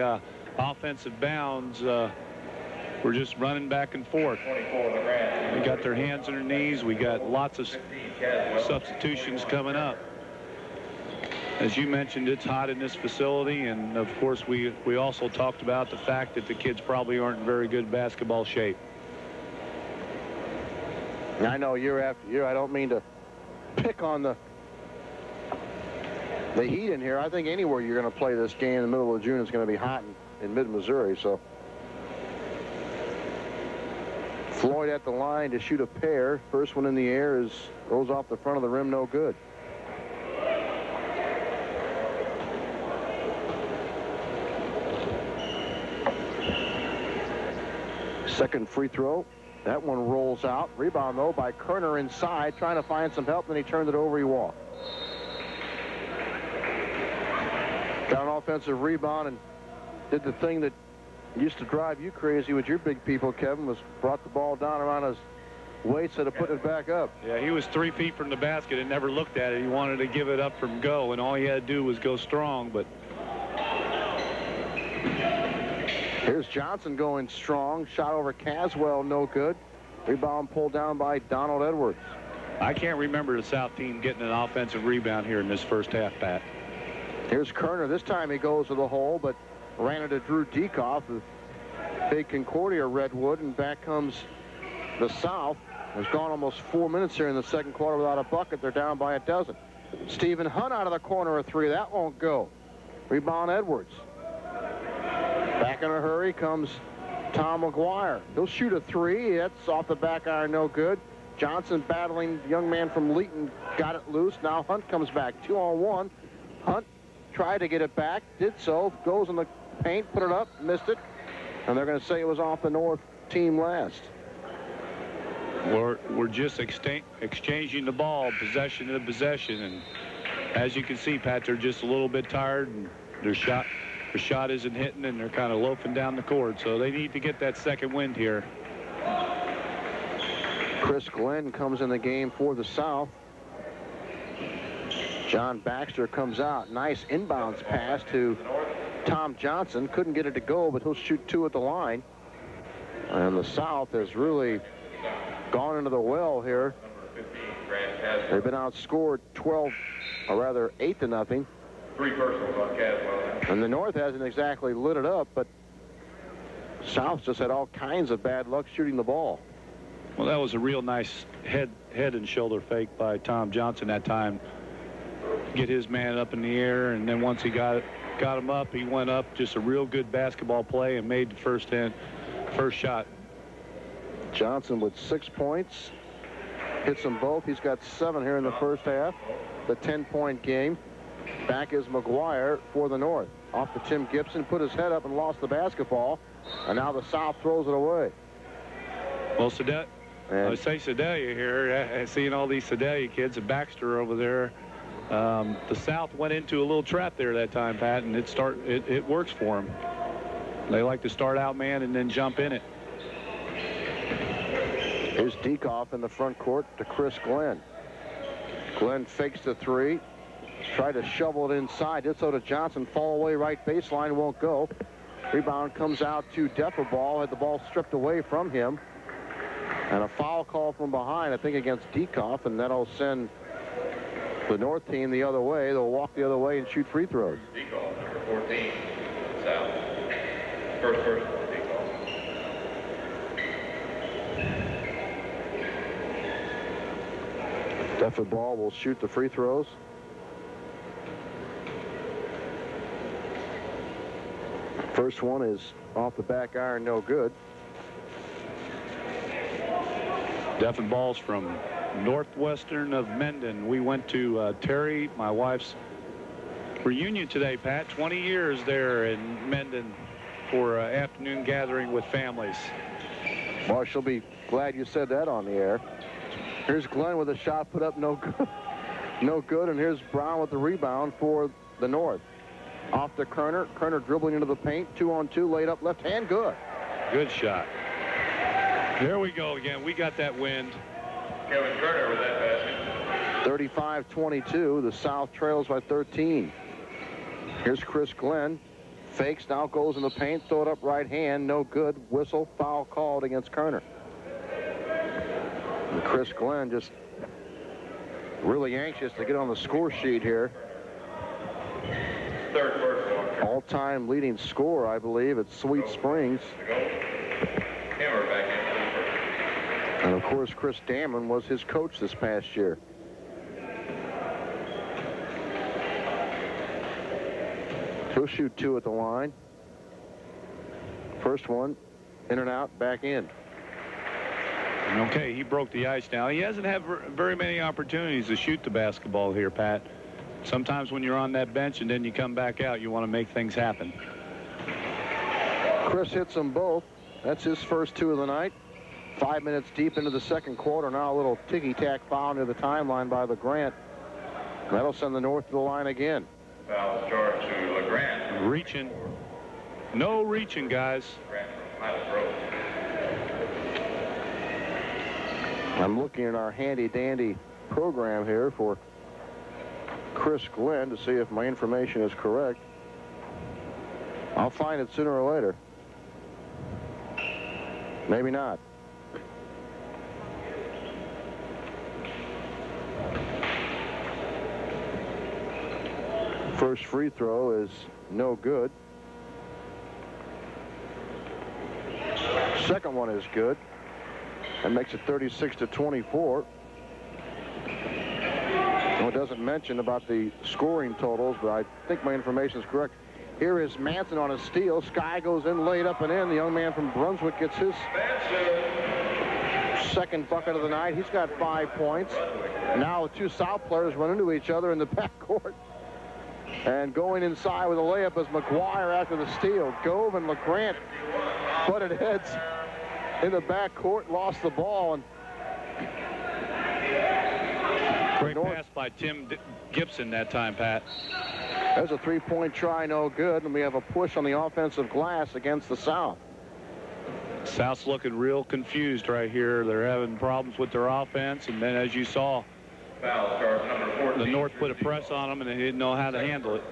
offensive bounds. We're just running back and forth. They got their hands on their knees. We got lots of substitutions coming up. As you mentioned, it's hot in this facility, and of course we also talked about the fact that the kids probably aren't in very good basketball shape. I know year after year, I don't mean to pick on the heat in here. I think anywhere you're going to play this game in the middle of June is going to be hot in mid-Missouri. So Floyd at the line to shoot a pair. First one in the air goes off the front of the rim, no good. Second free throw. That one rolls out. Rebound, though, by Kerner inside, trying to find some help, then he turned it over, he walked. offensive rebound and did the thing that used to drive you crazy with your big people, Kevin, was brought the ball down around his waist instead of putting it back up. Yeah, he was 3 feet from the basket and never looked at it. He wanted to give it up from go, and all he had to do was go strong. But here's Johnson going strong. Shot over Caswell, no good. Rebound pulled down by Donald Edwards. I can't remember the South team getting an offensive rebound here in this first half, Pat. Here's Kerner. This time he goes to the hole, but ran into Drew Dekoff, the big Concordia Redwood, and back comes the South. It's gone almost 4 minutes here in the second quarter without a bucket. They're down by a dozen. Stephen Hunt out of the corner, a three. That won't go. Rebound Edwards. Back in a hurry comes Tom McGuire. He'll shoot a three. That's off the back iron, no good. Johnson battling the young man from Leeton, got it loose. Now Hunt comes back, 2-on-1. Hunt tried to get it back, did so, goes in the paint, put it up, missed it, and they're going to say it was off the North team last. We're just exchanging the ball, possession to possession, and as you can see, Pat, they're just a little bit tired, and their shot isn't hitting, and they're kind of loafing down the court, so they need to get that second wind here. Chris Glenn comes in the game for the South. John Baxter comes out. Nice inbounds pass to Tom Johnson. Couldn't get it to go, but he'll shoot two at the line. And the South has really gone into the well here. They've been outscored 8-0. 3 personals on Caswell. And the North hasn't exactly lit it up, but South just had all kinds of bad luck shooting the ball. Well, that was a real nice head and shoulder fake by Tom Johnson that time. Get his man up in the air, and then once he got him up, he went up. Just a real good basketball play and made the first shot. Johnson with 6 points. Hits them both. He's got 7 here in the first half. The 10-point game. Back is McGuire for the North. Off to Tim Gibson, put his head up and lost the basketball. And now the South throws it away. Well, I say Sedalia here. Seeing all these Sedalia kids and Baxter over there. The South went into a little trap there that time, Pat, and it works for them. They like to start out man and then jump in it. Here's Dekoff in the front court to Chris Glenn. Glenn fakes the three. Tried to shovel it inside. Did so to Johnson. Fall away right baseline. Won't go. Rebound comes out to Defferball. Had the ball stripped away from him. And a foul call from behind, I think, against Dekoff, and that'll send the North team the other way. They'll walk the other way and shoot free throws. Dekoff, number 14, South. First person, Dekoff. Defferball will shoot the free throws. First one is off the back iron, no good. Defferball's from Northwestern of Mendon. We went to Terry, my wife's reunion today, Pat. 20 years there in Mendon for an afternoon gathering with families. Well, she'll be glad you said that on the air. Here's Glenn with a shot put up, no good. No good, and here's Brown with the rebound for the North. Off to Kerner. Kerner dribbling into the paint. 2-on-2, laid up left hand, good. Good shot. There we go again. We got that wind. Kevin Kerner with that basket. 35-22. The South trails by 13. Here's Chris Glenn. Fakes, now goes in the paint. Throw it up right hand. No good. Whistle. Foul called against Kerner. And Chris Glenn just really anxious to get on the score sheet here. Third personal. All-time leading scorer, I believe, at Sweet Springs. Hammer back in. And, of course, Chris Damon was his coach this past year. He'll shoot two at the line. First one, in and out, back in. Okay, he broke the ice now. He hasn't had very many opportunities to shoot the basketball here, Pat. Sometimes when you're on that bench and then you come back out, you want to make things happen. Chris hits them both. That's his first two of the night. 5 minutes deep into the second quarter. Now a little ticky-tack foul near the timeline by LeGrant. That'll send the North to the line again. Foul charge to LeGrand. Reaching. No reaching, guys. LeGrand from Pilot Grove. I'm looking at our handy-dandy program here for Chris Glenn to see if my information is correct. I'll find it sooner or later. Maybe not. First free throw is no good. Second one is good. That makes it 36-24. Well, it doesn't mention about the scoring totals, but I think my information is correct. Here is Manson on a steal. Sky goes in, laid up and in. The young man from Brunswick gets his second bucket of the night. He's got 5 points. Now the two South players run into each other in the backcourt. And going inside with a layup is McGuire after the steal. Gove and LeGrand butted heads in the backcourt, lost the ball. And great pass by Tim Gibson that time, Pat. There's a three-point try, no good, and we have a push on the offensive glass against the South. South's looking real confused right here. They're having problems with their offense, and then as you saw, Foul charge number 14. the North put a press on them, and they didn't know how to handle it.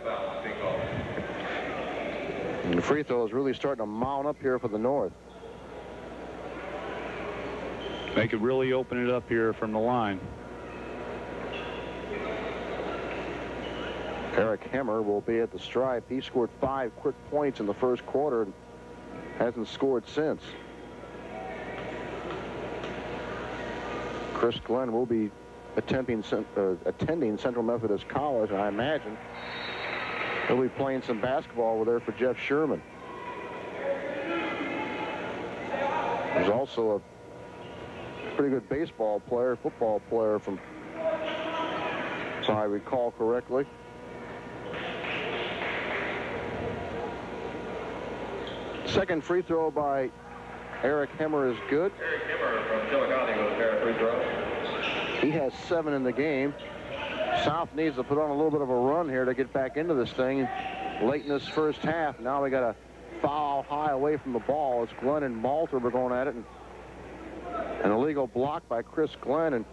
And the free throw is really starting to mount up here for the North. They could really open it up here from the line. Eric Hemmer will be at the stripe. He scored 5 quick points in the first quarter and hasn't scored since. Chris Glenn will be attending Central Methodist College, and I imagine he'll be playing some basketball over there for Jeff Sherman. There's also a pretty good baseball player, football player from, if I recall correctly. Second free throw by Eric Hemmer is good. Eric Hemmer from Chillicothe with a pair of free throws. He has 7 in the game. South needs to put on a little bit of a run here to get back into this thing late in this first half. Now we got a foul high away from the ball. It's Glenn and Malter were going at it. And an illegal block by Chris Glenn. And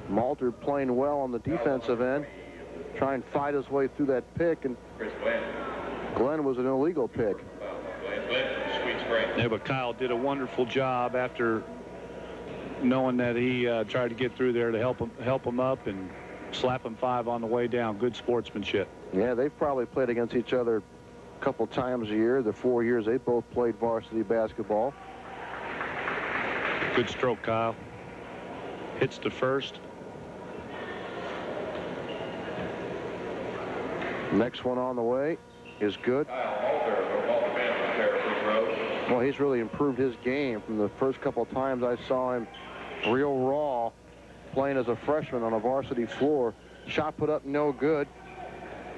Malter playing well on the defensive end. Try and fight his way through that pick. And Chris Glenn. Glenn was an illegal pick. Glenn from Sweet Spring. Yeah, but Kyle did a wonderful job after knowing that he tried to get through there to help him up and slap him 5 on the way down. Good sportsmanship. Yeah, they've probably played against each other a couple times a year. The 4 years they both played varsity basketball. Good stroke, Kyle. Hits the first. Next one on the way is good. Kyle Malter from Malter Band with a pair of free throws. Well, he's really improved his game from the first couple of times I saw him real raw playing as a freshman on a varsity floor. Shot put up no good.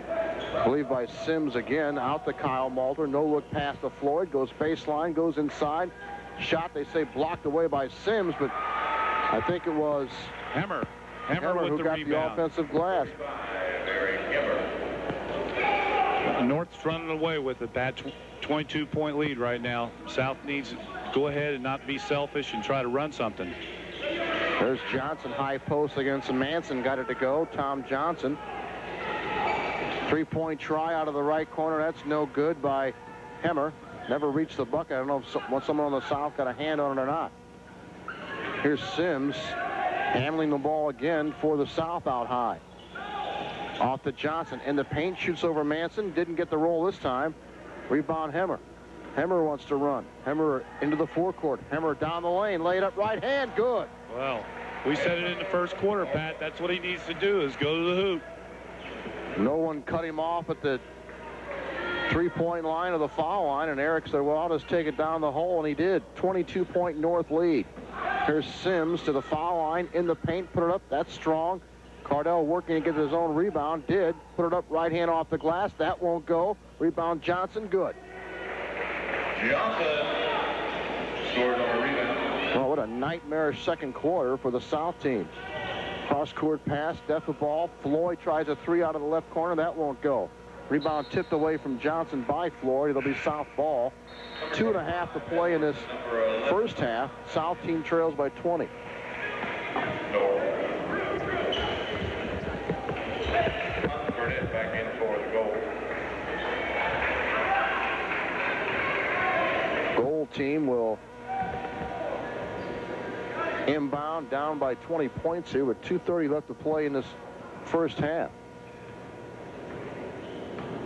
I believe by Sims again. Out to Kyle Malter. No look pass to Floyd. Goes baseline. Goes inside. Shot, they say, blocked away by Sims, but I think it was Hemmer Hemmer with who the got rebound. the offensive glass. Eric Hemmer. The North's running away with it. That 22-point lead right now. South needs to go ahead and not be selfish and try to run something. There's Johnson, high post against Manson. Got it to go. Tom Johnson. Three-point try out of the right corner. That's no good by Hemmer. Never reached the bucket. I don't know if someone on the South got a hand on it or not. Here's Sims handling the ball again for the South out high. Off to Johnson. In the paint, shoots over Manson. Didn't get the roll this time. Rebound Hemmer. Hemmer wants to run. Hemmer into the forecourt. Hemmer down the lane. Laid up right hand. Good. Well, we said it in the first quarter, Pat. That's what he needs to do is go to the hoop. No one cut him off at the three-point line or the foul line, and Eric said, well, I'll just take it down the hole, and he did. 22-point North lead. Here's Sims to the foul line, in the paint, put it up. That's strong. Cardell working to get his own rebound. Did. Put it up right hand off the glass. That won't go. Rebound Johnson. Good. Johnson scores on a rebound. Well, what a nightmarish second quarter for the South team. Cross-court pass, def the ball. Floyd tries a 3 out of the left corner. That won't go. Rebound tipped away from Johnson by Floyd. It'll be South ball. 2.5 to play in this first half. South team trails by 20. Burnett back in for the goal. Goal team will inbound, down by 20 points here with 2:30 left to play in this first half.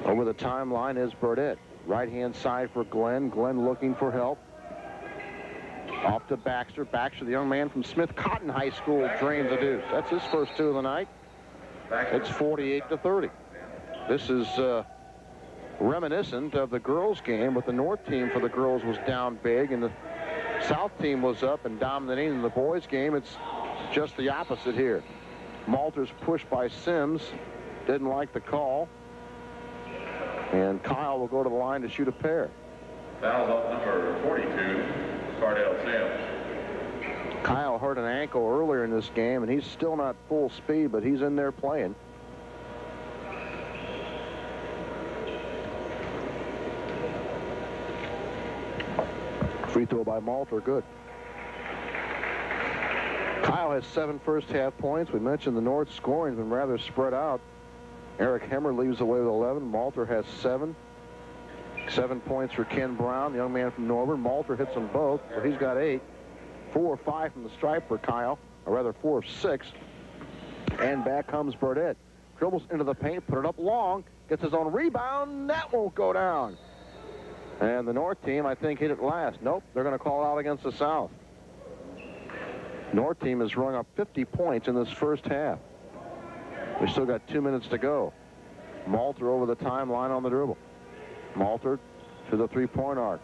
Over the timeline is Burdett. Right-hand side for Glenn. Glenn looking for help. Off to Baxter. Baxter, the young man from Smith Cotton High School, drains a deuce. That's his first two of the night. It's 48-30. This is reminiscent of the girls' game, but the North team for the girls was down big, and the South team was up and dominating. In the boys' game, it's just the opposite here. Malter's pushed by Sims. Didn't like the call. And Kyle will go to the line to shoot a pair. Foul's up number 42, Cardell Sims. Kyle hurt an ankle earlier in this game, and he's still not full speed, but he's in there playing. Free throw by Malter, good. Kyle has 7 first-half points. We mentioned the North scoring's been rather spread out. Eric Hemmer leaves away with 11. Malter has 7. 7 points for Ken Brown, the young man from Northern. Malter hits them both, so he's got 8. 4 or 5 from the stripe for Kyle, or rather 4 or 6. And back comes Burdett. Dribbles into the paint, put it up long, gets his own rebound. That won't go down. And the North team, I think, hit it last. Nope, they're going to call it out against the South. North team has rung up 50 points in this first half. We still got 2 minutes to go. Malter over the timeline on the dribble. Malter to the three-point arc.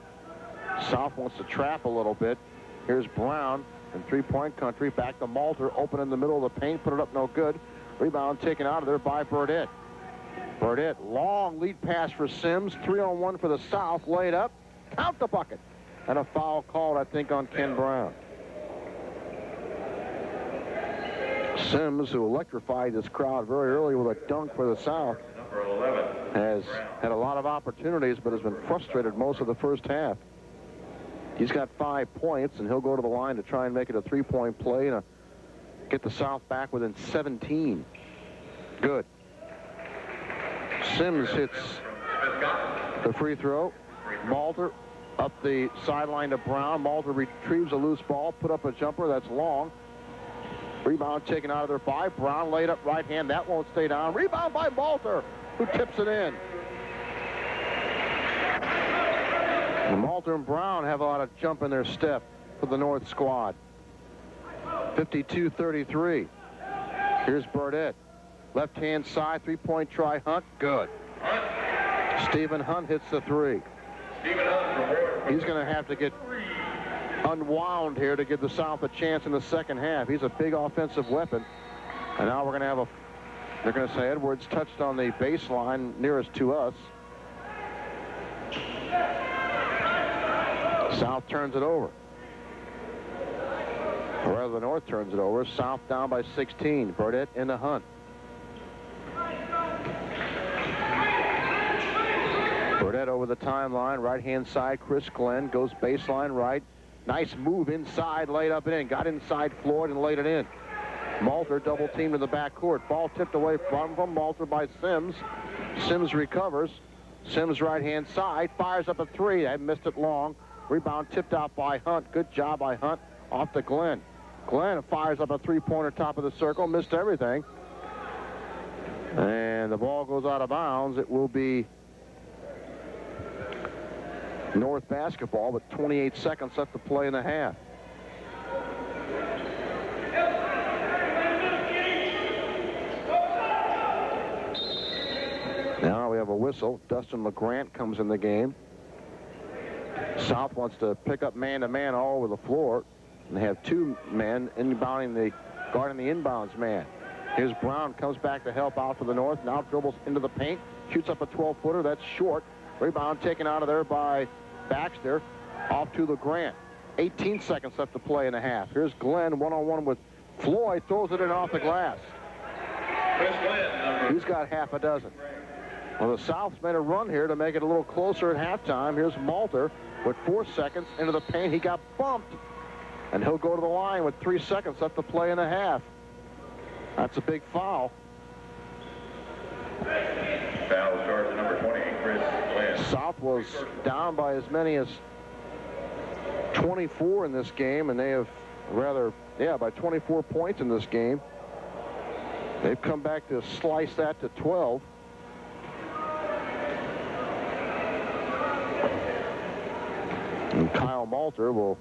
South wants to trap a little bit. Here's Brown in three-point country. Back to Malter, open in the middle of the paint. Put it up, no good. Rebound taken out of there by Burdett. Burdett, long lead pass for Sims. 3-on-1 for the South. Laid up. Count the bucket. And a foul called, I think, on Ken Brown. Sims, who electrified this crowd very early with a dunk for the South, Number 11. has had a lot of opportunities, but has been frustrated most of the first half. He's got 5 points, and he'll go to the line to try and make it a 3-point play and get the South back within 17. Good. Sims hits the free throw. Malter up the sideline to Brown. Malter retrieves a loose ball, put up a jumper that's long. Rebound taken out of there by Brown. Laid up right hand. That won't stay down. Rebound by Malter, who tips it in. And Malter and Brown have a lot of jump in their step for the North squad. 52-33. Here's Burdett. Left-hand side, three-point try. Hunt, good. Stephen Hunt hits the three. Stephen Hunt. He's going to have to get unwound here to give the South a chance in the second half. He's a big offensive weapon. And now we're going to have they're going to say Edwards touched on the baseline nearest to us. South turns it over. Or rather, the North turns it over. South down by 16. Burdett into Hunt. Burdett over the timeline. Right-hand side, Chris Glenn goes baseline right. Nice move inside, laid up and in. Got inside Floyd and laid it in. Malter double teamed in the backcourt. Ball tipped away from Malter by Sims. Sims recovers. Sims right-hand side, fires up a three. I missed it long. Rebound tipped out by Hunt. Good job by Hunt. Off to Glenn. Glenn fires up a three-pointer top of the circle. Missed everything. And the ball goes out of bounds. It will be North basketball, but 28 seconds left to play in the half. Now we have a whistle. Dustin LeGrant comes in the game. South wants to pick up man-to-man all over the floor. And they have two men guarding the inbounds man. Here's Brown, comes back to help out for the North. Now dribbles into the paint, shoots up a 12-footer. That's short. Rebound taken out of there by Baxter. Off to LeGrant. 18 seconds left to play in the half. Here's Glenn one-on-one with Floyd. Throws it in off the glass. Chris Glenn, He's got half a dozen. Well, the South's made a run here to make it a little closer at halftime. Here's Malter with 4 seconds into the paint. He got bumped, and he'll go to the line with 3 seconds left to play in the half. That's a big foul. Foul starts at number 20, Chris Lynn. South was down by as many as 24 in this game, and they have by 24 points in this game. They've come back to slice that to 12. And Kyle Malter will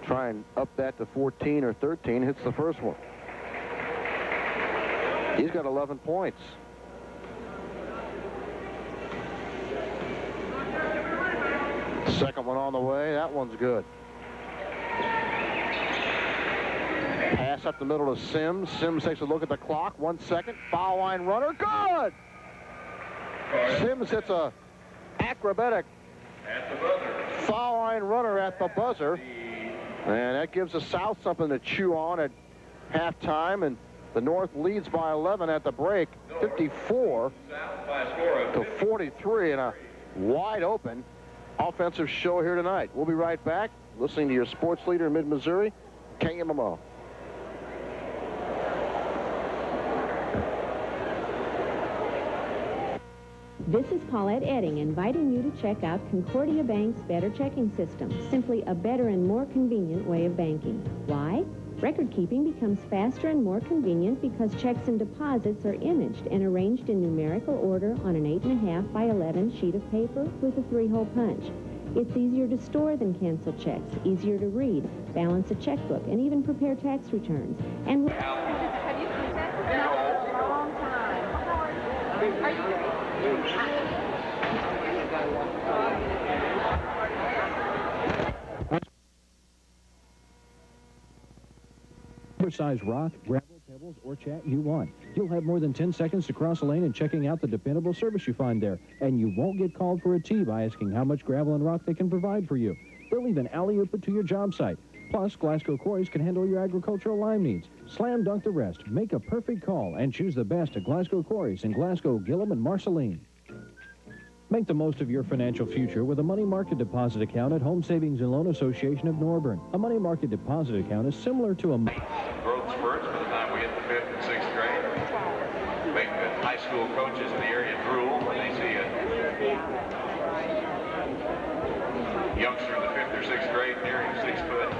try and up that to 14 or 13. Hits the first one. He's got 11 points. Second one on the way. That one's good. Pass up the middle to Sims. Sims takes a look at the clock. 1 second. Foul line runner. Good! Sims hits a acrobatic At the buzzer. foul line runner at the buzzer. And that gives the South something to chew on at halftime. And the North leads by 11 at the break. 54 South by a score of to 43 in a wide open offensive show here tonight. We'll be right back listening to your sports leader in mid-Missouri, KMMO. This is Paulette Edding inviting you to check out Concordia Bank's Better Checking System, simply a better and more convenient way of banking. Why? Record keeping becomes faster and more convenient because checks and deposits are imaged and arranged in numerical order on an 8.5 by 11 sheet of paper with a 3-hole punch. It's easier to store than cancel checks, easier to read, balance a checkbook, and even prepare tax returns. And Have you contacted them for a long time? Are you? Which size rock, gravel, pebbles, or chat you want. You'll have more than 10 seconds to cross a lane and checking out the dependable service you find there. And you won't get called for a tee by asking how much gravel and rock they can provide for you. They'll even alley-oop it to your job site. Plus, Glasgow Quarries can handle your agricultural lime needs. Slam dunk the rest. Make a perfect call and choose the best at Glasgow Quarries in Glasgow, Gillum, and Marceline. Make the most of your financial future with a money market deposit account at Home Savings and Loan Association of Norburn. A money market deposit account is similar to a... growth spurts by the time we hit the 5th and 6th grade. Make the high school coaches in the area drool when they see a youngster in the 5th or 6th grade nearing 6 foot.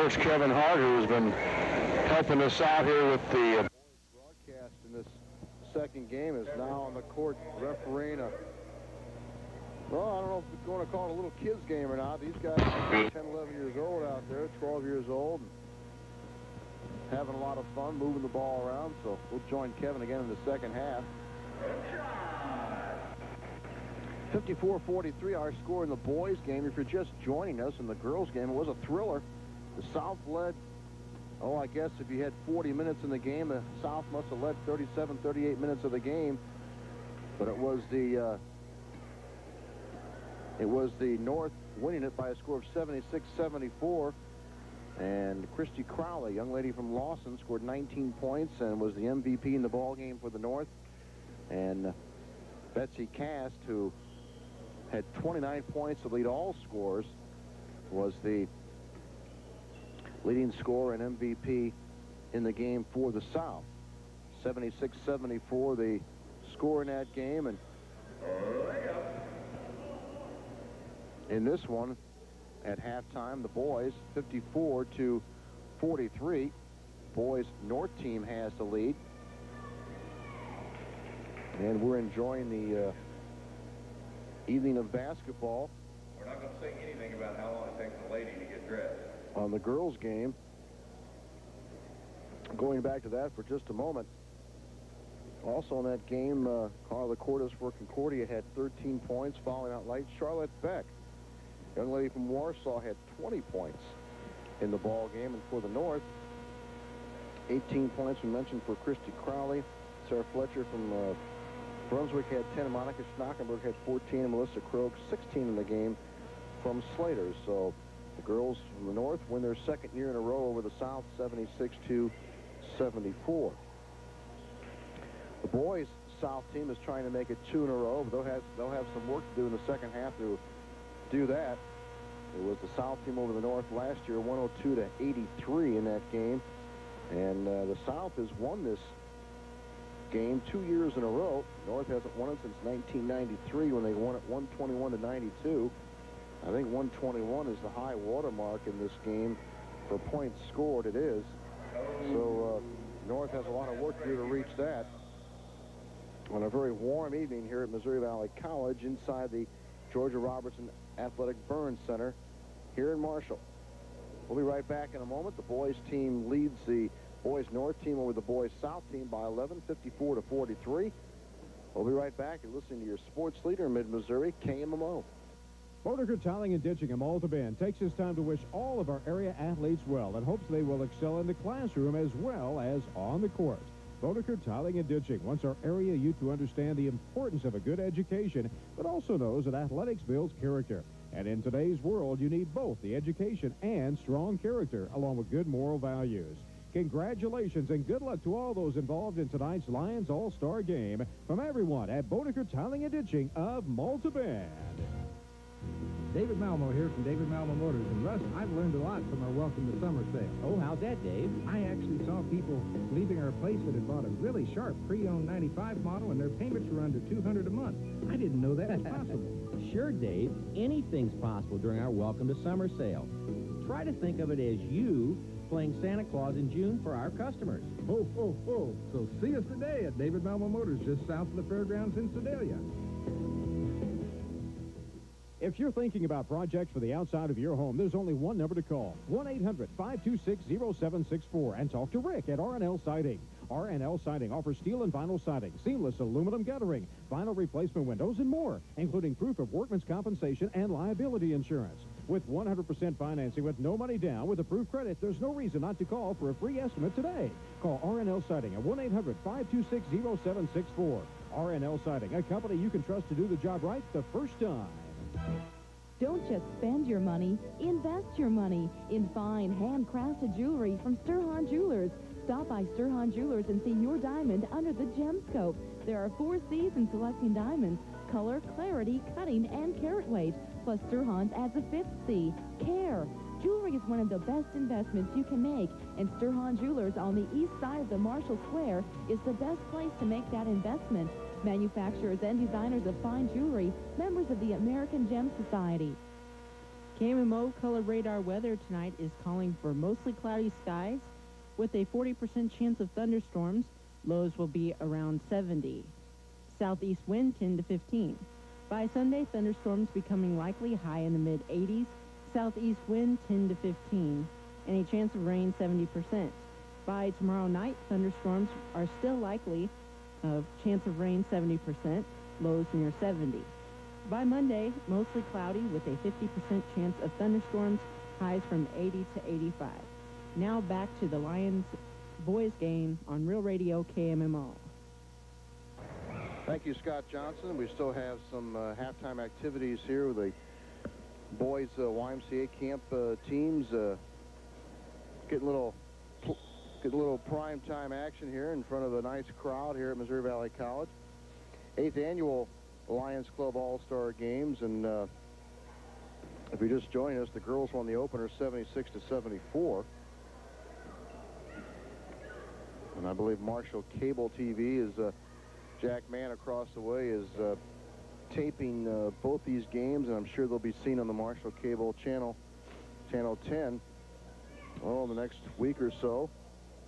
Coach Kevin Hart, who's been helping us out here with the broadcast in this second game, is now on the court refereeing a, well, I don't know if we're going to call it a little kids game or not. These guys are 10, 11 years old out there, 12 years old, and having a lot of fun moving the ball around. So we'll join Kevin again in the second half. 54-43 our score in the boys game. If you're just joining us, in the girls game, it was a thriller. The South led, I guess if you had 40 minutes in the game, the South must have led 37, 38 minutes of the game. But it was the North winning it by a score of 76-74. And Christy Crowley, young lady from Lawson, scored 19 points and was the MVP in the ball game for the North. And Betsy Cast, who had 29 points to lead all scores, was the leading scorer and MVP in the game for the South. 76-74 the score in that game. And in this one at halftime, the boys 54-43. Boys North team has the lead. And we're enjoying the evening of basketball. We're not going to say anything about how long it takes a lady to get dressed. On the girls' game. Going back to that for just a moment. Also in that game, Carla Cordes for Concordia had 13 points, following out light. Charlotte Beck, young lady from Warsaw, had 20 points in the ball game. And for the North, 18 points we mentioned for Christy Crowley. Sarah Fletcher from Brunswick had 10. Monica Schnockenberg had 14. And Melissa Krog 16 in the game from Slater. So the girls from the North win their second year in a row over the South, 76-74. The boys' South team is trying to make it 2 in a row, but they'll have some work to do in the second half to do that. It was the South team over the North last year, 102-83 in that game. And the South has won this game 2 years in a row. North hasn't won it since 1993 when they won it 121-92. I think 121 is the high water mark in this game for points scored. It is. So North has a lot of work to do to reach that. On a very warm evening here at Missouri Valley College inside the Georgia Robertson Athletic Burns Center here in Marshall. We'll be right back in a moment. The boys team leads the boys North team over the boys South team by 11, 54-43. We'll be right back. You're listening to your sports leader in Mid-Missouri, KMMO. Boddicker Tiling and Ditching in Malta Bend takes this time to wish all of our area athletes well and hopes they will excel in the classroom as well as on the court. Boddicker Tiling and Ditching wants our area youth to understand the importance of a good education, but also knows that athletics builds character. And in today's world, you need both the education and strong character, along with good moral values. Congratulations and good luck to all those involved in tonight's Lions All-Star game from everyone at Boddicker Tiling and Ditching of Malta Bend. David Malmo here from David Malmo Motors. And Russ, I've learned a lot from our Welcome to Summer sale. Oh, how's that, Dave? I actually saw people leaving our place that had bought a really sharp pre-owned 95 model, and their payments were under $200 a month. I didn't know that was possible. Sure, Dave. Anything's possible during our Welcome to Summer sale. Try to think of it as you playing Santa Claus in June for our customers. Oh. So see us today at David Malmo Motors, just south of the fairgrounds in Sedalia. If you're thinking about projects for the outside of your home, there's only one number to call, 1-800-526-0764, and talk to Rick at R&L Siding. R&L Siding offers steel and vinyl siding, seamless aluminum guttering, vinyl replacement windows, and more, including proof of workman's compensation and liability insurance. With 100% financing with no money down with approved credit, there's no reason not to call for a free estimate today. Call R&L Siding at 1-800-526-0764. R&L Siding, a company you can trust to do the job right the first time. Don't just spend your money, invest your money in fine handcrafted jewelry from Sturhan Jewelers. Stop by Sturhan Jewelers and see your diamond under the gem scope. There are 4 C's in selecting diamonds: color, clarity, cutting, and carat weight. Plus Sturhan's adds a 5th C, care. Jewelry is one of the best investments you can make, and Sturhan Jewelers on the east side of the Marshall Square is the best place to make that investment. Manufacturers and designers of fine jewelry, members of the American Gem Society. KMMO Color Radar weather tonight is calling for mostly cloudy skies with a 40% chance of thunderstorms. Lows will be around 70. Southeast wind 10 to 15. By Sunday, thunderstorms becoming likely, high in the mid-80s. Southeast wind 10 to 15. And a chance of rain 70%. By tomorrow night, thunderstorms are still likely. Chance of rain 70%, lows near 70. By Monday, mostly cloudy with a 50% chance of thunderstorms, highs from 80 to 85. Now back to the Lions boys game on Real Radio KMMO. Thank you, Scott Johnson. We still have some halftime activities here with the boys YMCA camp teams getting a little prime time action here in front of a nice crowd here at Missouri Valley College. 8th annual Lions Club All-Star Games, and if you just joined us, the girls won the opener 76-74. And I believe Marshall Cable TV is Jack Mann across the way is taping both these games, and I'm sure they'll be seen on the Marshall Cable channel 10 in the next week or so.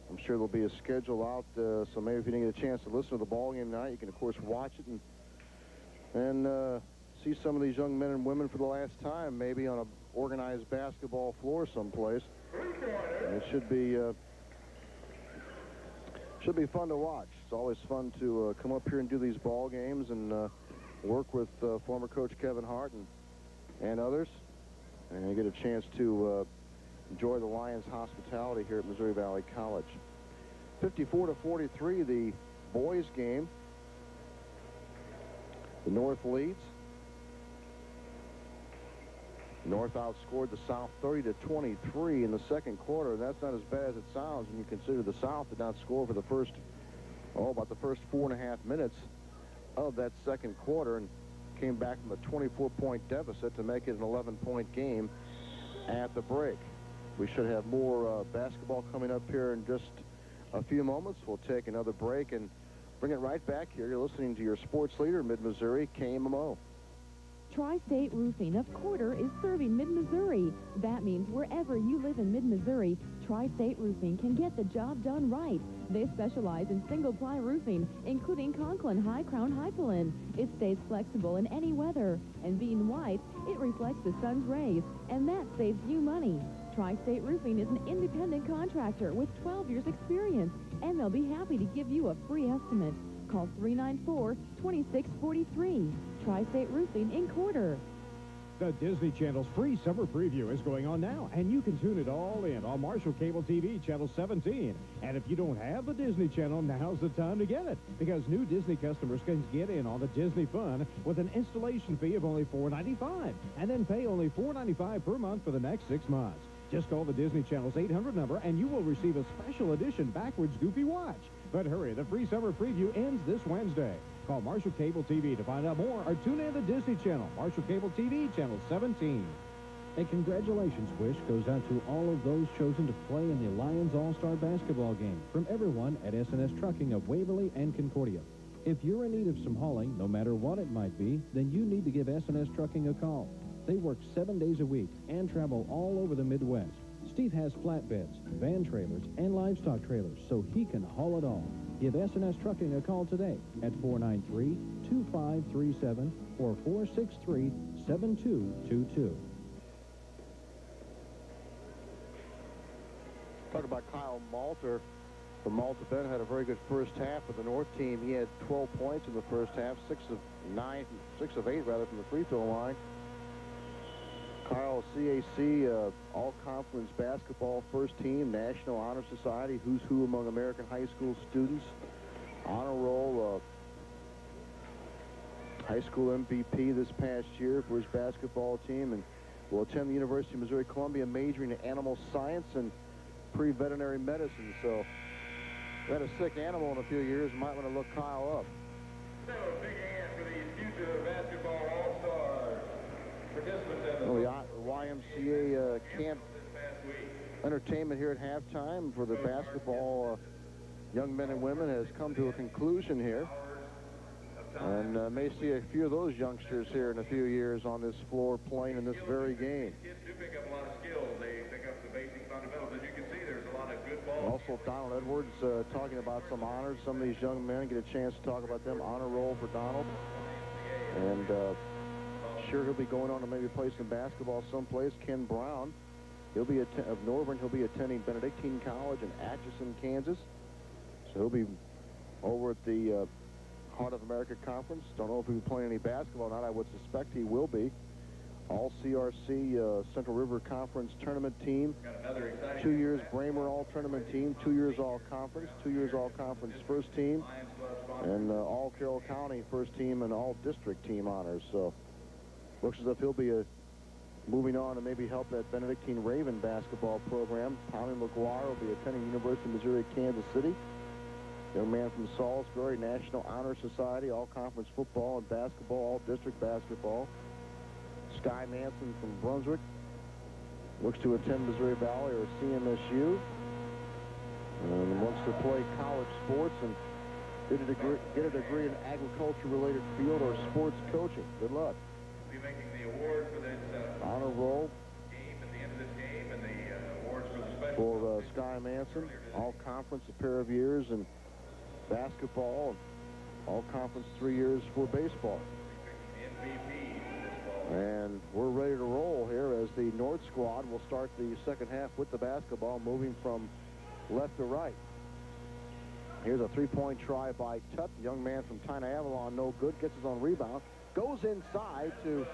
I'm sure there'll be a schedule out, so maybe if you didn't get a chance to listen to the ball game tonight, you can, of course, watch it and see some of these young men and women for the last time, maybe on a organized basketball floor someplace. And it should be fun to watch. It's always fun to come up here and do these ball games and work with former coach Kevin Hart and others, and get a chance to enjoy the Lions' hospitality here at Missouri Valley College. 54-43, the boys game. The North leads. The North outscored the South 30-23 in the second quarter. That's not as bad as it sounds when you consider the South did not score for the first, about the first 4.5 minutes of that second quarter, and came back from a 24-point deficit to make it an 11-point game at the break. We should have more basketball coming up here in just a few moments. We'll take another break and bring it right back here. You're listening to your sports leader, Mid-Missouri, KMMO. Tri-State Roofing of Quarter is serving Mid-Missouri. That means wherever you live in Mid-Missouri, Tri-State Roofing can get the job done right. They specialize in single-ply roofing, including Conklin High Crown Hypalin. It stays flexible in any weather, and being white, it reflects the sun's rays, and that saves you money. Tri-State Roofing is an independent contractor with 12 years experience, and they'll be happy to give you a free estimate. Call 394-2643. Tri-State Roofing in Quarter. The Disney Channel's free summer preview is going on now, and you can tune it all in on Marshall Cable TV Channel 17. And if you don't have the Disney Channel, now's the time to get it, because new Disney customers can get in on the Disney fun with an installation fee of only $4.95, and then pay only $4.95 per month for the next 6 months. Just call the Disney Channel's 800 number, and you will receive a special edition backwards Goofy watch. But hurry, the free summer preview ends this Wednesday. Call Marshall Cable TV to find out more, or tune in the Disney Channel, Marshall Cable TV, Channel 17. A congratulations wish goes out to all of those chosen to play in the Lions All-Star basketball game from everyone at S&S Trucking of Waverly and Concordia. If you're in need of some hauling, no matter what it might be, then you need to give S&S Trucking a call. They work 7 days a week and travel all over the Midwest. Steve has flatbeds, van trailers, and livestock trailers, so he can haul it all. Give S&S Trucking a call today at 493-2537 or 463-7222. Talk about Kyle Malter. The Malta Ben had a very good first half with the North team. He had 12 points in the first half, 6 of 8 rather from the free throw line. Kyle, CAC, all-conference basketball first team, National Honor Society, who's who among American high school students, honor roll, high school MVP this past year for his basketball team, and will attend the University of Missouri-Columbia majoring in animal science and pre-veterinary medicine. So if you had a sick animal in a few years, you might want to look Kyle up. So a big hand for these future basketball all-stars. Well, the YMCA camp entertainment here at halftime for the basketball young men and women has come to a conclusion here. And may see a few of those youngsters here in a few years on this floor playing in this very game. Kids do pick up a lot of skills. They pick up the basic fundamentals. As you can see, there's a lot of good balls. Also, Donald Edwards talking about some honors. Some of these young men get a chance to talk about them. Honor roll for Donald. And sure he'll be going on to maybe play some basketball someplace. Ken Brown, he'll be of Norburn. He'll be attending Benedictine College in Atchison, Kansas. So he'll be over at the Heart of America Conference. Don't know if he'll be playing any basketball or not. I would suspect he will be. All CRC Central River Conference tournament team. 2 years Bramer all tournament team. 2 years all conference. 2 years all conference first team. And all Carroll County first team and all district team honors. So looks as if he'll be moving on to maybe help that Benedictine Raven basketball program. Tommy McGuire will be attending University of Missouri, Kansas City. Young man from Salisbury, National Honor Society, all-conference football and basketball, all-district basketball. Sky Manson from Brunswick looks to attend Missouri Valley or CMSU. And wants to play college sports and get a degree in agriculture-related field or sports coaching. Good luck. We'll be making the award for this honor roll game at the end of this game, and the awards for the special for Sky Manson, all conference a pair of years in basketball, and all conference 3 years for baseball. MVP And we're ready to roll here as the North squad will start the second half with the basketball, moving from left to right. Here's a three-point try by Tutt, the young man from Tyne Avalon, no good, gets his own rebound, goes inside to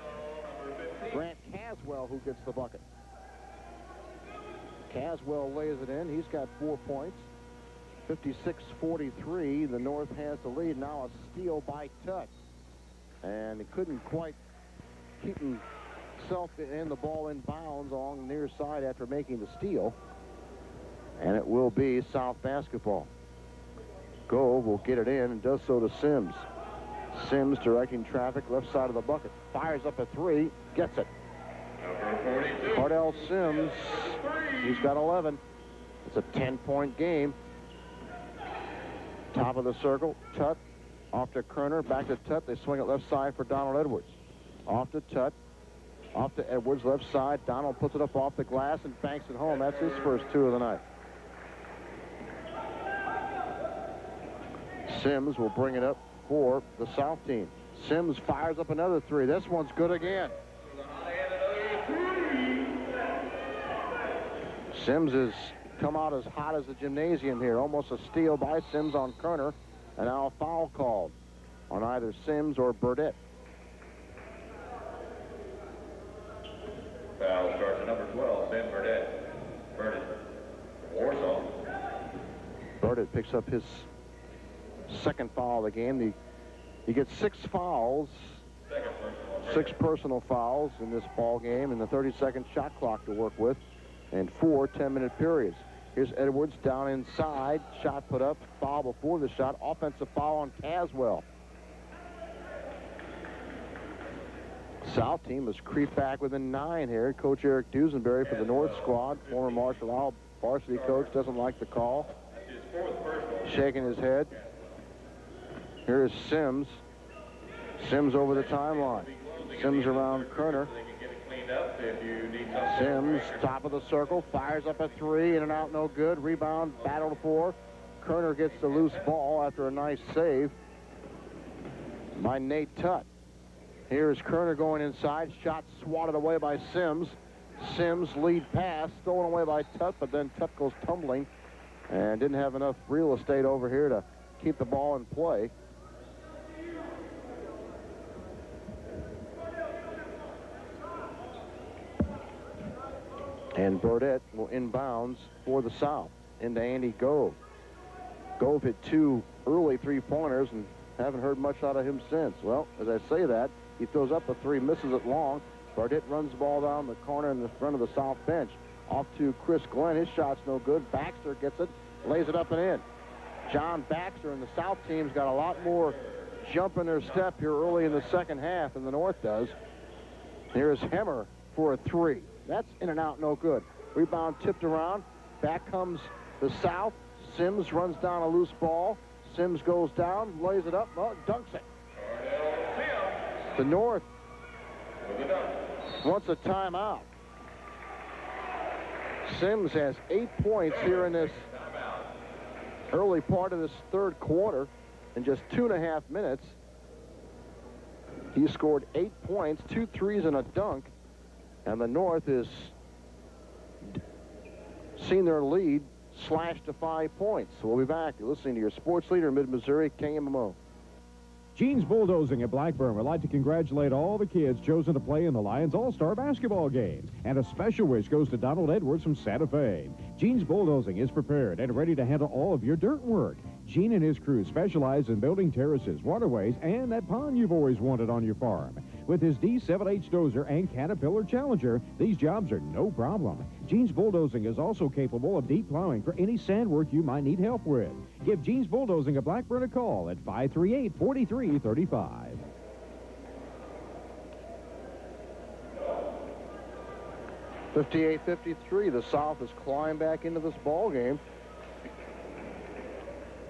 Grant Caswell, who gets the bucket. Caswell lays it in. He's got 4 points. 56-43. The North has the lead. Now a steal by Tutt. And he couldn't quite keep himself in the ball in bounds along the near side after making the steal. And it will be South basketball. Gove will get it in and does so to Sims. Sims directing traffic left side of the bucket. Fires up a three. Gets it. Cardell Sims. He's got 11. It's a 10-point game. Top of the circle. Tutt. Off to Kerner. Back to Tutt. They swing it left side for Donald Edwards. Off to Tutt. Off to Edwards, left side. Donald puts it up off the glass and banks it home. That's his first two of the night. Sims will bring it up for the South team. Sims fires up another three. This one's good again. Sims has come out as hot as the gymnasium here. Almost a steal by Sims on Kerner. And now a foul called on either Sims or Burdett. Foul starts at number 12, Ben Burdett. Burdett, Warsaw. Burdett picks up his second foul of the game. He gets 6 fouls, 6 personal fouls in this ball game, and the 30-second shot clock to work with, and 4 10-minute periods. Here's Edwards down inside. Shot put up. Foul before the shot. Offensive foul on Caswell. South team has creeped back within 9 here. Coach Eric Dusenberry for the North squad, former Marshall Isle varsity coach, doesn't like the call. Shaking his head. Here's Sims. Sims over the timeline. Sims around Kerner. Sims, top of the circle, fires up a three, in and out, no good. Rebound, battled for. Kerner gets the loose ball after a nice save by Nate Tutt. Here's Kerner going inside. Shot swatted away by Sims. Sims lead pass, stolen away by Tutt, but then Tutt goes tumbling and didn't have enough real estate over here to keep the ball in play. And Burdett will inbounds for the South into Andy Gove. Gove hit 2 early three-pointers and haven't heard much out of him since. Well, as I say that, he throws up a three, misses it long. Burdett runs the ball down the corner in the front of the South bench. Off to Chris Glenn. His shot's no good. Baxter gets it, lays it up and in. John Baxter and the South team's got a lot more jump in their step here early in the second half than the North does. Here's Hemmer for a three. That's in and out, no good. Rebound tipped around. Back comes the South. Sims runs down a loose ball. Sims goes down, lays it up, dunks it. The North wants a timeout. Sims has 8 points here in this early part of this third quarter. In just 2.5 minutes, he scored 8 points, 2 threes and a dunk. And the North has seen their lead slashed to 5 points. So we'll be back. You're listening to your sports leader in Mid-Missouri, KMMO. Jeans Bulldozing at Blackburn would like to congratulate all the kids chosen to play in the Lions All-Star basketball games. And a special wish goes to Donald Edwards from Santa Fe. Jeans Bulldozing is prepared and ready to handle all of your dirt work. Gene and his crew specialize in building terraces, waterways, and that pond you've always wanted on your farm. With his D7H dozer and Caterpillar Challenger, these jobs are no problem. Gene's Bulldozing is also capable of deep plowing for any sand work you might need help with. Give Gene's Bulldozing at Blackburn a call at 538-4335. (58-53). The South has climbed back into this ball game.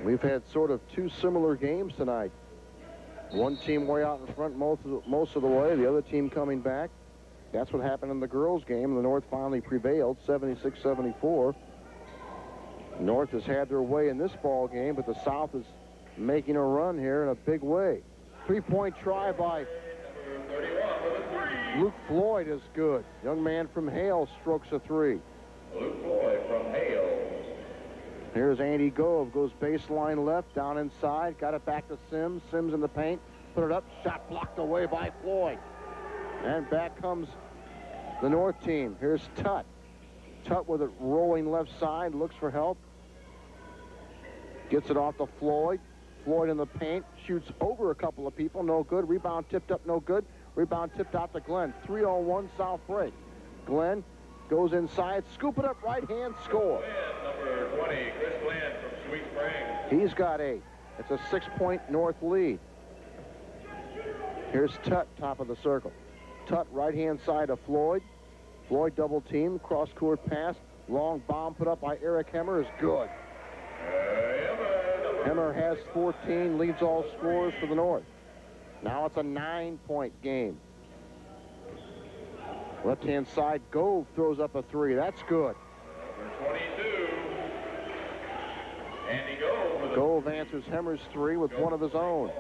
We've had sort of 2 similar games tonight. One team way out in front most of the way, the other team coming back. That's what happened in the girls' game. The North finally prevailed, 76-74. North has had their way in this ball game, but the South is making a run here in a big way. 3-point try by Luke Floyd is good. Young man from Hale strokes a 3. Luke Floyd from Hale. Here's Andy Gove, goes baseline left, down inside, got it back to Sims. Sims in the paint, put it up, shot blocked away by Floyd. And back comes the North team. Here's Tutt. Tutt with it rolling left side, looks for help. Gets it off to Floyd. Floyd in the paint, shoots over a couple of people, no good. Rebound tipped up, no good. Rebound tipped out to Glenn. 3-on-1 South break. Glenn goes inside, scoop it up, right hand, score. Number 20, Chris Glenn from Sweet Spring. He's got 8. It's a 6-point North lead. Here's Tutt, top of the circle. Tutt, right-hand side of Floyd. Floyd double team, cross-court pass. Long bomb put up by Eric Hemmer is good. Hemmer has 14, leads all scorers for the North. Now it's a 9-point game. Left-hand side, Gove throws up a 3. That's good. Number 22, Andy Gove. Gove answers Hemmer's 3 with one of his own.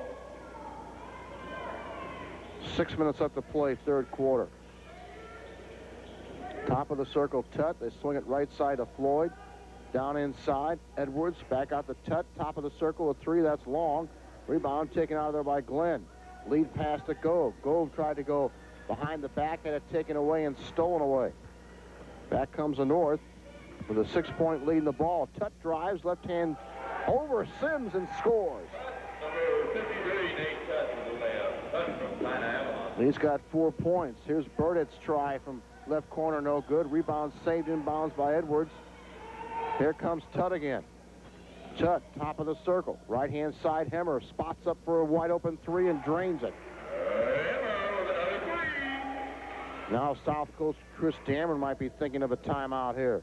6 minutes left to play, third quarter. Top of the circle, Tutt. They swing it right side of Floyd. Down inside, Edwards. Back out to Tutt. Top of the circle, a 3. That's long. Rebound taken out of there by Glenn. Lead pass to Gove. Gove tried to go behind the back, had it taken away and stolen away. Back comes the North with a 6-point lead in the ball. Tutt drives, left hand over Sims and scores. Number 53, Nate Tutt with the layup. Tutt from China Avalon. He's got 4 points. Here's Burdett's try from left corner, no good. Rebound saved inbounds by Edwards. Here comes Tutt again. Tutt, top of the circle. Right-hand side, Hemmer spots up for a wide-open 3 and drains it. Now South Coast Chris Dameron might be thinking of a timeout here.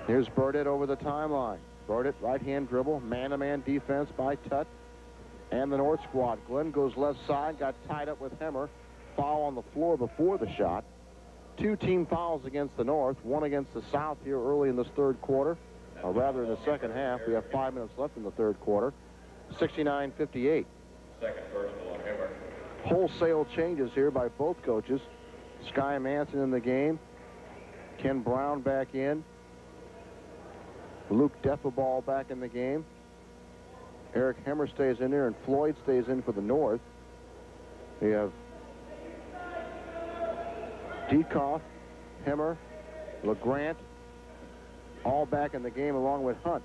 Here's Burdett over the timeline. Burdett, right-hand dribble, man-to-man defense by Tutt and the North squad. Glenn goes left side, got tied up with Hemmer. Foul on the floor before the shot. 2 team fouls against the North, 1 against the South here early in this third quarter, or rather in the second half. We have 5 minutes left in the third quarter. 69-58. Second personal on Hemmer. Wholesale changes here by both coaches. Sky Manson in the game. Ken Brown back in. Luke Defaball back in the game. Eric Hemmer stays in there, and Floyd stays in for the North. We have Dekoff, Hemmer, LeGrant, all back in the game along with Hunt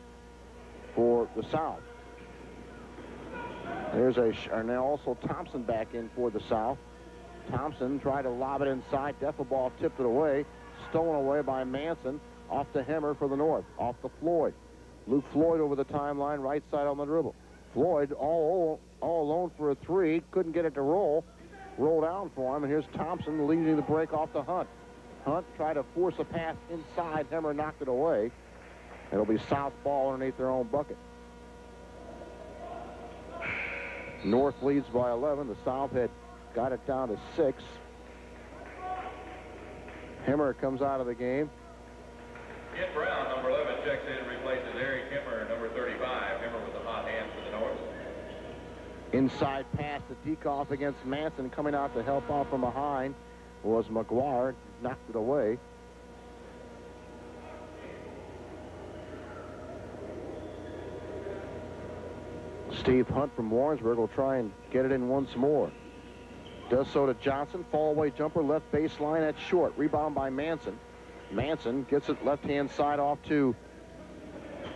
for the South. And now also Thompson back in for the South. Thompson tried to lob it inside. Defaball tipped it away. Stolen away by Manson. Off to Hemmer for the North. Off to Floyd. Luke Floyd over the timeline, right side on the dribble. Floyd all alone for a 3. Couldn't get it to roll. Roll down for him, and here's Thompson leading the break off to Hunt. Hunt tried to force a pass inside. Hemmer knocked it away. It'll be South ball underneath their own bucket. North leads by 11. The South had got it down to 6. Hemmer comes out of the game. Ken Brown, number 11, checks in and replaces Eric Hemmer, number 35. Hemmer with a hot hand for the North. Inside pass to Dekoff against Manson. Coming out to help out from behind was McGuire. Knocked it away. Steve Hunt from Warrensburg will try and get it in once more. Does so to Johnson. Fall away jumper, left baseline, that's short. Rebound by Manson. Manson gets it left-hand side off to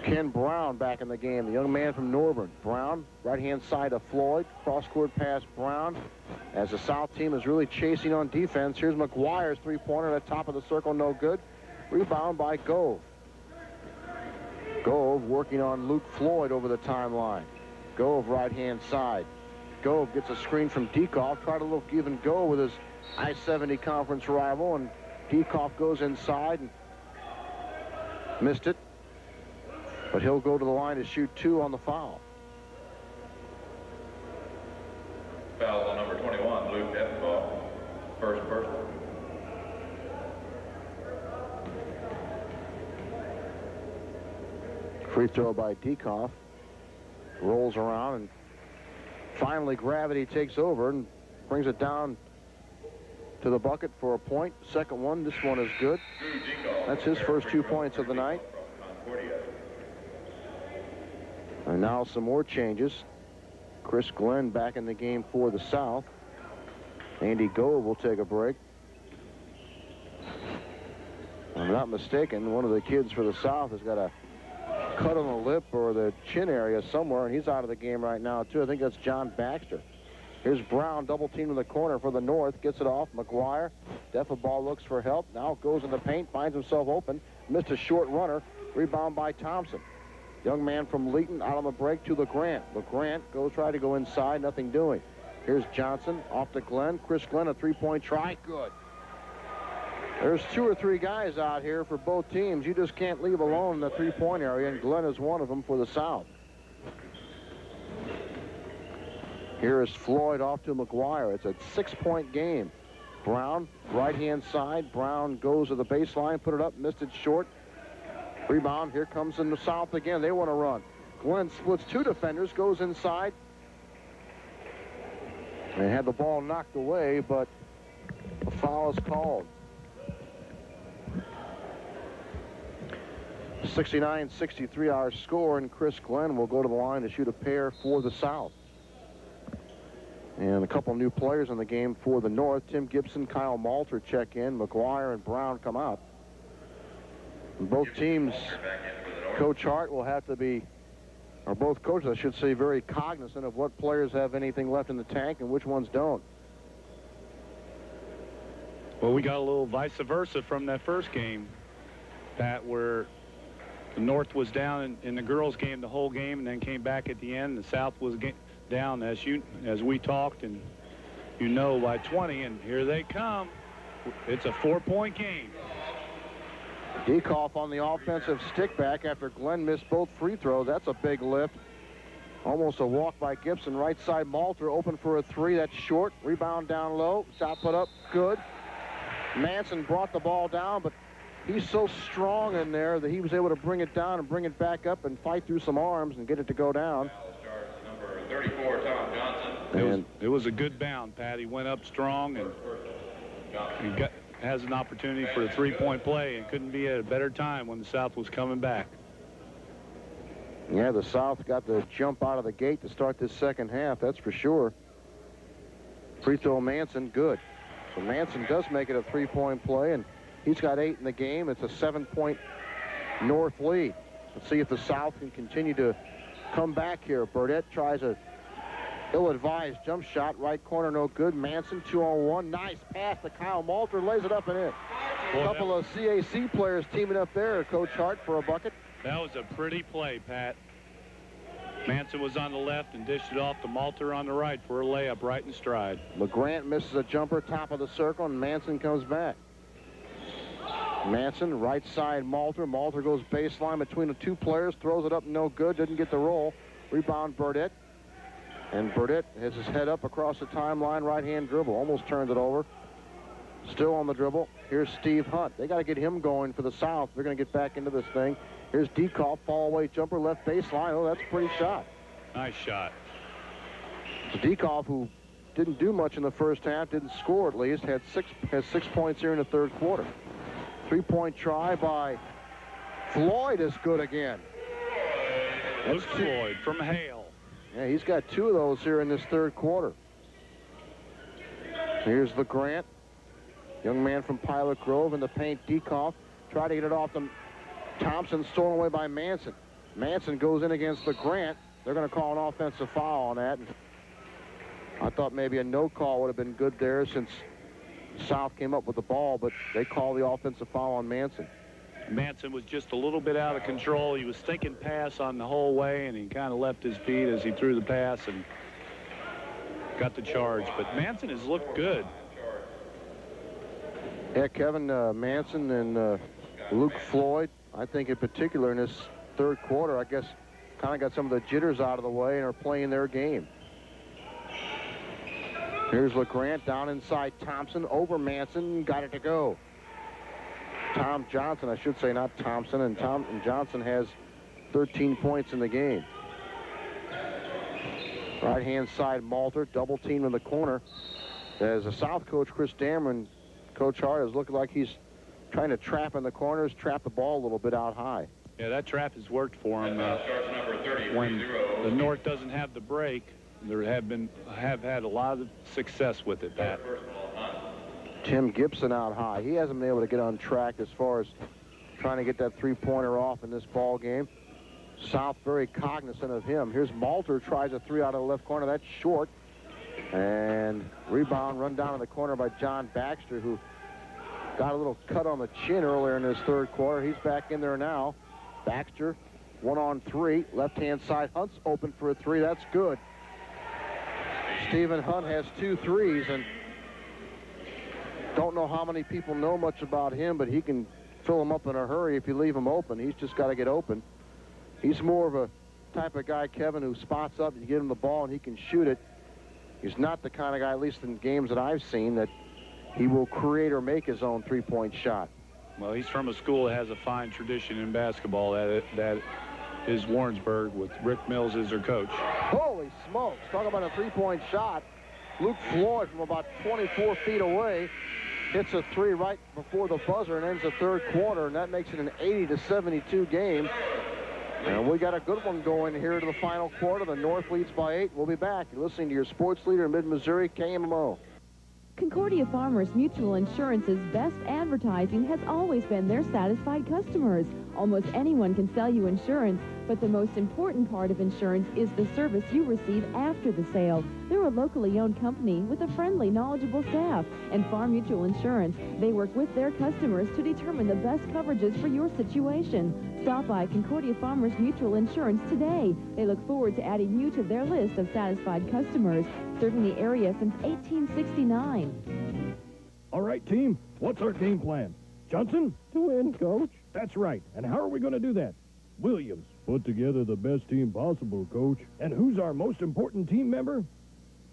Ken Brown back in the game, the young man from Norburn. Brown, right-hand side of Floyd. Cross-court pass, Brown. As the South team is really chasing on defense, here's McGuire's three-pointer at the top of the circle, no good. Rebound by Gove. Gove working on Luke Floyd over the timeline. Gove, right-hand side. Gove gets a screen from Dekoff. Tried a little give and go with his I-70 conference rival, and Dekoff goes inside and missed it. But he'll go to the line to shoot 2 on the foul. Foul on number 21, Luke Defenbaugh. First personal. Free throw by Dekoff. Rolls around and finally gravity takes over and brings it down to the bucket for a point. Second one, this one is good. That's his first 2 points of the night. And now some more changes. Chris Glenn back in the game for the South. Andy Gove will take a break. If I'm not mistaken, one of the kids for the South has got a cut on the lip or the chin area somewhere, and he's out of the game right now, too. I think that's John Baxter. Here's Brown, double team in the corner for the North. Gets it off. McGuire. Deffa ball looks for help. Now goes in the paint, finds himself open. Missed a short runner. Rebound by Thompson. Young man from Leeton out on the break to LeGrant. LeGrant goes try to go inside, nothing doing. Here's Johnson off to Glenn. Chris Glenn, a three-point try. Good. There's 2 or 3 guys out here for both teams. You just can't leave alone in the three-point area, and Glenn is one of them for the South. Here is Floyd off to McGuire. It's a 6-point game. Brown, right-hand side. Brown goes to the baseline, put it up, missed it short. Rebound, here comes in the South again. They want to run. Glenn splits 2 defenders, goes inside. They had the ball knocked away, but a foul is called. 69-63 our score, and Chris Glenn will go to the line to shoot a pair for the South. And a couple new players in the game for the North. Tim Gibson, Kyle Malter check in. McGuire and Brown come out. And both teams, Coach Hart will have to be, or both coaches, I should say, very cognizant of what players have anything left in the tank and which ones don't. Well, we got a little vice versa from that first game, Pat, where the North was down in the girls' game the whole game and then came back at the end. The South was down as we talked, and you know, by 20, and here they come. It's a 4-point game. Dekoff on the offensive stick back after Glenn missed both free throws. That's a big lift. Almost a walk by Gibson. Right side, Malter open for a 3. That's short. Rebound down low. Shot put up. Good. Manson brought the ball down, but he's so strong in there that he was able to bring it down and bring it back up and fight through some arms and get it to go down. Number 34, Tom Johnson. It was a good bound, Pat. He went up strong and has an opportunity for a 3-point play, and couldn't be at a better time when the South was coming back. Yeah, the South got the jump out of the gate to start this second half, that's for sure. Free throw Manson, good. So Manson does make it a 3-point play, and he's got 8 in the game. It's a 7-point North lead. Let's see if the South can continue to come back here. Burdette tries a ill-advised jump shot. Right corner, no good. Manson, 2-on-1. Nice pass to Kyle Malter. Lays it up and in. A couple of CAC players teaming up there, Coach Hart, for a bucket. That was a pretty play, Pat. Manson was on the left and dished it off to Malter on the right for a layup right in stride. LeGrant misses a jumper, top of the circle, and Manson comes back. Manson, right side, Malter. Malter goes baseline between the 2 players, throws it up, no good, didn't get the roll. Rebound, Burdette. And Burdette has his head up across the timeline, right-hand dribble. Almost turned it over. Still on the dribble. Here's Steve Hunt. They got to get him going for the South. They're going to get back into this thing. Here's Dekoff, fall-away jumper, left baseline. Oh, that's a pretty shot. Nice shot. So Dekoff, who didn't do much in the first half, didn't score at least, has 6 points here in the third quarter. 3-point try by Floyd is good again. Luke Floyd from Hale. Yeah, he's got 2 of those here in this third quarter. Here's LeGrant. Young man from Pilot Grove in the paint. Dekoff. Try to get it off to Thompson. Stolen away by Manson. Manson goes in against LeGrant. They're going to call an offensive foul on that. I thought maybe a no call would have been good there since South came up with the ball, but they call the offensive foul on Manson. Manson was just a little bit out of control. He was thinking pass on the whole way, and he kind of left his feet as he threw the pass and got the charge. But Manson has looked good. Yeah, Kevin, Manson and Luke Floyd, I think in particular in this third quarter, I guess kind of got some of the jitters out of the way and are playing their game. Here's LeGrant down inside Thompson, over Manson, got it to go. Tom Johnson, I should say, not Thompson, and Johnson has 13 points in the game. Right-hand side, Malter, double team in the corner. As the South coach, Chris Dameron, Coach Hart, is looking like he's trying to trap in the corners, trap the ball a little bit out high. Yeah, that trap has worked for him. When the North doesn't have the break, there have had a lot of success with it, Pat. Tim Gibson out high. He hasn't been able to get on track as far as trying to get that three-pointer off in this ball game. South very cognizant of him. Here's Malter, tries a three out of the left corner. That's short. And rebound run down in the corner by John Baxter, who got a little cut on the chin earlier in his third quarter. He's back in there now. Baxter, 1-on-3. Left-hand side, Hunt's open for a three. That's good. Stephen Hunt has 2 threes, and don't know how many people know much about him, but he can fill them up in a hurry if you leave him open. He's just got to get open. He's more of a type of guy, Kevin, who spots up, you give him the ball and he can shoot it. He's not the kind of guy, at least in games that I've seen, that he will create or make his own three-point shot. Well, he's from a school that has a fine tradition in basketball. That is Warrensburg, with Rick Mills as their coach. Holy smokes. Talk about a three-point shot. Luke Floyd from about 24 feet away hits a three right before the buzzer and ends the third quarter, and that makes it an 80-72 game. And we got a good one going here to the final quarter. The North leads by 8. We'll be back. You're listening to your sports leader in mid-Missouri, KMMO. Concordia Farmers Mutual Insurance's best advertising has always been their satisfied customers. Almost anyone can sell you insurance, but the most important part of insurance is the service you receive after the sale. They're a locally owned company with a friendly, knowledgeable staff. And Farm Mutual Insurance, they work with their customers to determine the best coverages for your situation. Stop by Concordia Farmers Mutual Insurance today. They look forward to adding you to their list of satisfied customers, serving the area since 1869. All right, team, what's our game plan? Johnson? To win, Coach. That's right. And how are we going to do that? Williams. Put together the best team possible, Coach. And who's our most important team member?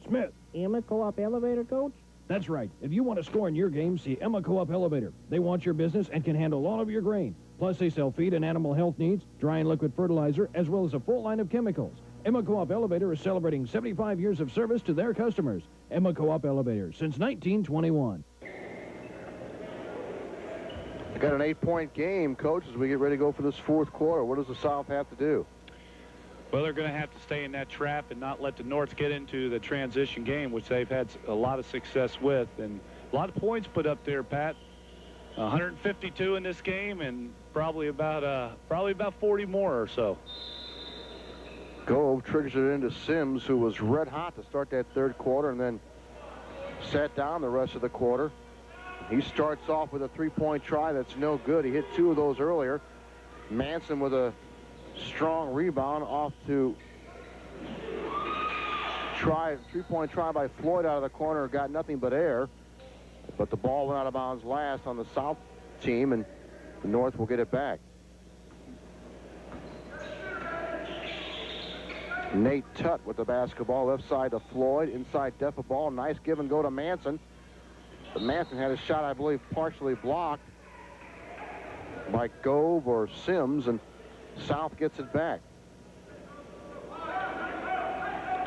Smith. Emma Co-op Elevator, Coach? That's right. If you want to score in your game, see Emma Co-op Elevator. They want your business and can handle all of your grain. Plus, they sell feed and animal health needs, dry and liquid fertilizer, as well as a full line of chemicals. Emma Co-op Elevator is celebrating 75 years of service to their customers. Emma Co-op Elevator, since 1921. We got an 8-point game, Coach, as we get ready to go for this fourth quarter. What does the South have to do? Well, they're going to have to stay in that trap and not let the North get into the transition game, which they've had a lot of success with. And a lot of points put up there, Pat. 152 in this game, and probably about 40 more or so. Gove triggers it into Sims, who was red hot to start that third quarter and then sat down the rest of the quarter. He starts off with a three-point try that's no good. He hit 2 of those earlier. Manson with a strong rebound off to three-point try by Floyd out of the corner. Got nothing but air. But the ball went out of bounds last on the South team, and the North will get it back. Nate Tutt with the basketball, left side to Floyd, inside Deffa ball. Nice give and go to Manson. But Manson had his shot, I believe, partially blocked by Gove or Sims, and South gets it back.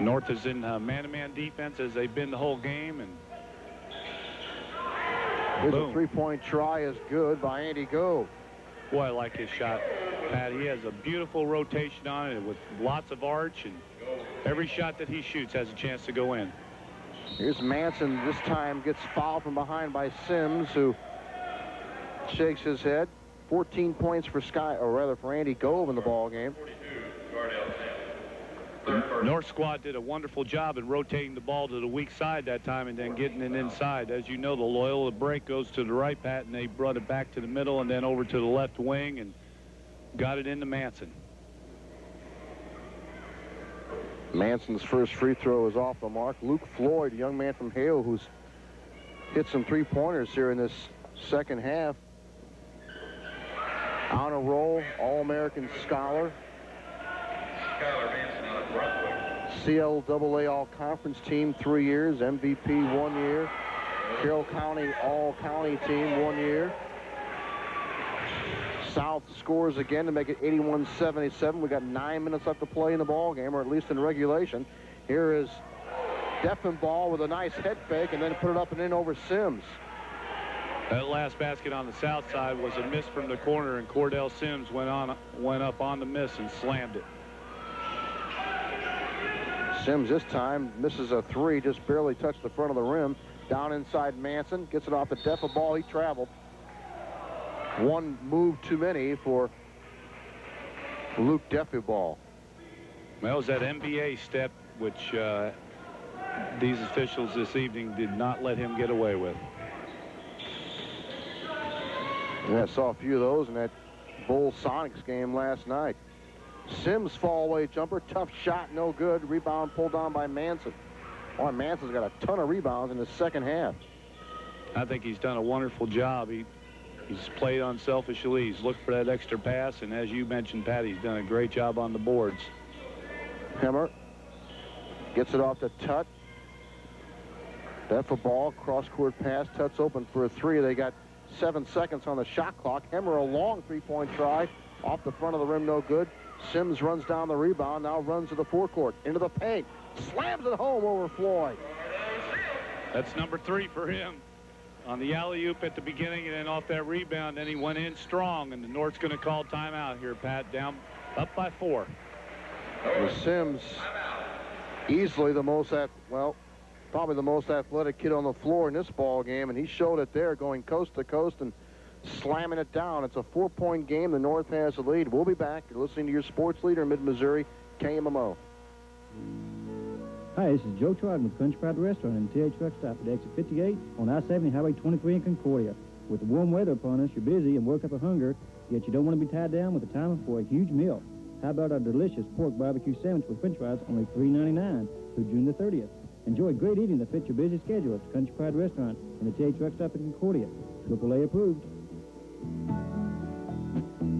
North is in man-to-man defense as they've been the whole game, and here's boom. A three-point try is good by Andy Gove. Boy, I like his shot, Pat. He has a beautiful rotation on it with lots of arch, and every shot that he shoots has a chance to go in. Here's Manson. This time gets fouled from behind by Sims, who shakes his head. 14 points for Andy Gove in the ball game. The North squad did a wonderful job in rotating the ball to the weak side that time and then getting it inside. As you know, the Loyola break goes to the right, Pat, and they brought it back to the middle and then over to the left wing and got it into Manson. Manson's first free throw is off the mark. Luke Floyd, a young man from Hale who's hit some three-pointers here in this second half. On a roll, All-American scholar. CLAA All-Conference team 3 years, MVP 1 year. Carroll County All-County team 1 year. South scores again to make it 81-77. We got 9 minutes left to play in the ball game, or at least in regulation. Here is Deffenbaugh with a nice head fake and then put it up and in over Sims. That last basket on the south side was a miss from the corner, and Cordell Sims went up on the miss and slammed it. Sims this time misses a three, just barely touched the front of the rim. Down inside Manson, gets it off the Deffenbaugh. He traveled. One move too many for Luke Deffenbaugh. Well, it was that NBA step which these officials this evening did not let him get away with. Yeah, I saw a few of those in that Bulls Sonics game last night. Sims fall away jumper, tough shot, no good. Rebound pulled down by Manson. Boy, Manson's got a ton of rebounds in the second half. I think he's done a wonderful job. He's played unselfishly. He's looked for that extra pass, and as you mentioned, Pat, he's done a great job on the boards. Hemmer gets it off to Tut. Deffenbaugh, cross-court pass. Tut's open for a three. They got 7 seconds on the shot clock. Hemmer, a long three-point try. Off the front of the rim, no good. Sims runs down the rebound, now runs to the forecourt. Into the paint. Slams it home over Floyd. That's number 3 for him. On the alley-oop at the beginning, and then off that rebound, then he went in strong, and the North's going to call timeout here, Pat. Down, up by 4. Sims, easily the most, probably the most athletic kid on the floor in this ball game, and he showed it there, going coast to coast and slamming it down. It's a 4-point game. The North has the lead. We'll be back. You're listening to your sports leader in Mid-Missouri, KMMO. Hi, this is Joe Trotton with Country Pride Restaurant and TH Truck Stop at exit 58 on I-70 Highway 23 in Concordia. With the warm weather upon us, you're busy and work up a hunger, yet you don't want to be tied down with the time for a huge meal. How about our delicious pork barbecue sandwich with french fries, only $3.99 through June the 30th. Enjoy great eating that fits your busy schedule at the Country Pride Restaurant and the TH Truck Stop in Concordia. AAA approved.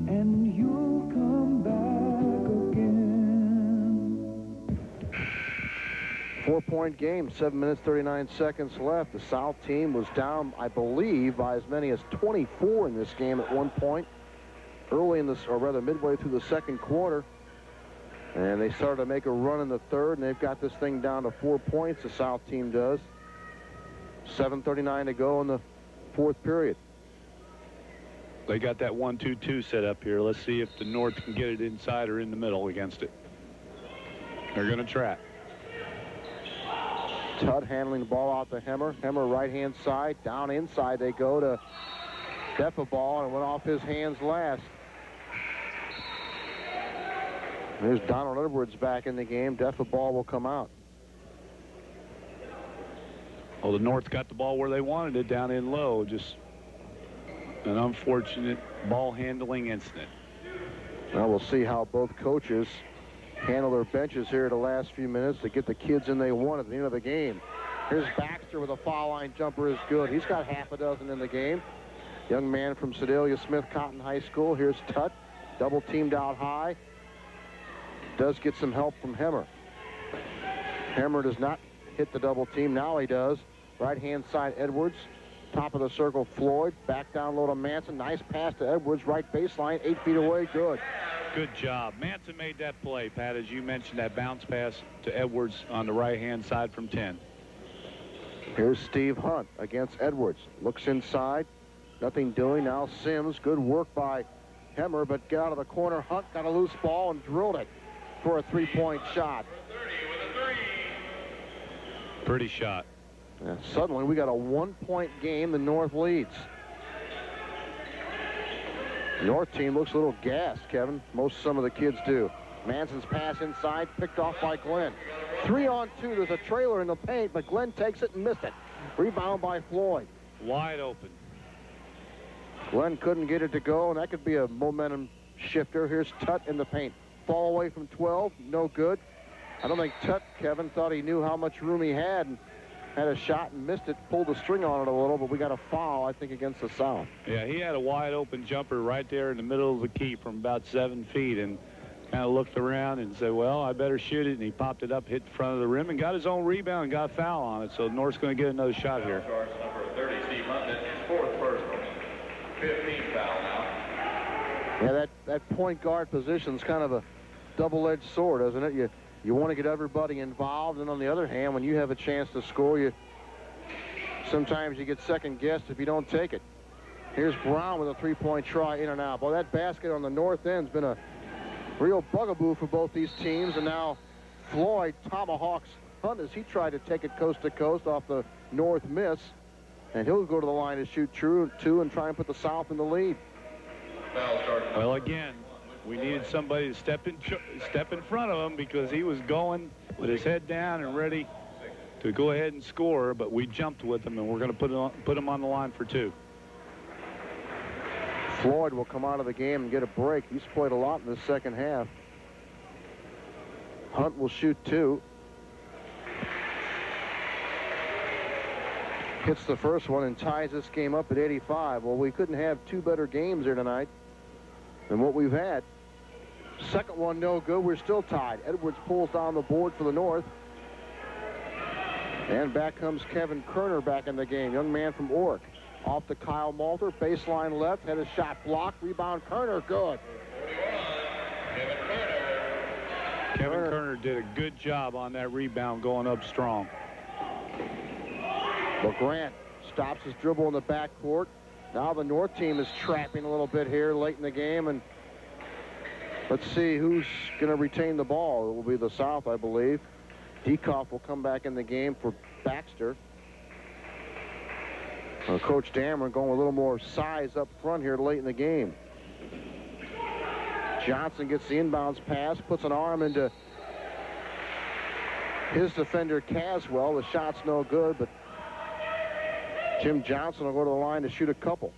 And you'll come back again. 4-point game, 7 minutes, 39 seconds left. The South team was down, I believe, by as many as 24 in this game at one point. Early in this, or rather midway through the second quarter. And they started to make a run in the third, and they've got this thing down to 4 points, the South team does. 7:39 to go in the fourth period. They got that 1-2-2 set up here. Let's see if the North can get it inside or in the middle against it. They're going to try. Tut handling the ball out to Hemmer. Hemmer right-hand side. Down inside they go to Deffenbaugh, and went off his hands last. There's Donald Edwards back in the game. Deffenbaugh will come out. Well, the North got the ball where they wanted it, down in low. Just an unfortunate ball handling incident. Now we'll see how both coaches handle their benches here the last few minutes to get the kids in they want at the end of the game. Here's Baxter with a foul line jumper is good. He's got half a dozen in the game. Young man from Sedalia Smith Cotton High School. Here's Tut, double teamed out high. Does get some help from Hemmer. Hemmer does not hit the double team. Now he does. Right-hand side, Edwards. Top of the circle, Floyd. Back down low to Manson. Nice pass to Edwards. Right baseline, 8 feet away. Good. Good job. Manson made that play, Pat, as you mentioned, that bounce pass to Edwards on the right-hand side from 10. Here's Steve Hunt against Edwards. Looks inside. Nothing doing. Now Sims. Good work by Hemmer, but get out of the corner. Hunt got a loose ball and drilled it for a three-point shot. Pretty shot. Yeah, suddenly we got a 1-point game. The North leads. The North team looks a little gassed, Kevin. Some of the kids do. Manson's pass inside, picked off by Glenn. 3-on-2. There's a trailer in the paint, but Glenn takes it and missed it. Rebound by Floyd. Wide open. Glenn couldn't get it to go, and that could be a momentum shifter. Here's Tut in the paint. Fall away from 12, no good. I don't think Tut, Kevin, thought he knew how much room he had and had a shot and missed it, pulled the string on it a little, but we got a foul, I think, against the South. Yeah, he had a wide open jumper right there in the middle of the key from about 7 feet, and kind of looked around and said, well, I better shoot it, and he popped it up, hit the front of the rim, and got his own rebound and got a foul on it, so North's going to get another shot here. Number 30, Steve Hunt, his fourth personal. 15 foul now. Yeah, that point guard position's kind of a double-edged sword, isn't it? You want to get everybody involved, and on the other hand, when you have a chance to score, sometimes you get second-guessed if you don't take it. Here's Brown with a three-point try, in and out. Boy, that basket on the north end's been a real bugaboo for both these teams, and now Floyd tomahawks Hunt as he tried to take it coast to coast off the north miss, and he'll go to the line to shoot true two and try and put the South in the lead. Well, again, we needed somebody to step in front of him because he was going with his head down and ready to go ahead and score, but we jumped with him, and we're going to put him on the line for two. Floyd will come out of the game and get a break. He's played a lot in the second half. Hunt will shoot two. Hits the first one and ties this game up at 85. Well, we couldn't have two better games here tonight than what we've had. Second one no good. We're still tied. Edwards pulls down the board for the North. And back comes Kevin Kerner back in the game. Young man from Orrick. Off to Kyle Malter. Baseline left. Had a shot blocked. Rebound Kerner. Good. Kevin Kerner did a good job on that rebound going up strong. LeGrant stops his dribble in the backcourt. Now the North team is trapping a little bit here late in the game, and let's see who's going to retain the ball. It will be the South, I believe. Dekoff will come back in the game for Baxter. Coach Dameron going a little more size up front here late in the game. Johnson gets the inbounds pass, puts an arm into his defender Caswell. The shot's no good, but Jim Johnson will go to the line to shoot a couple.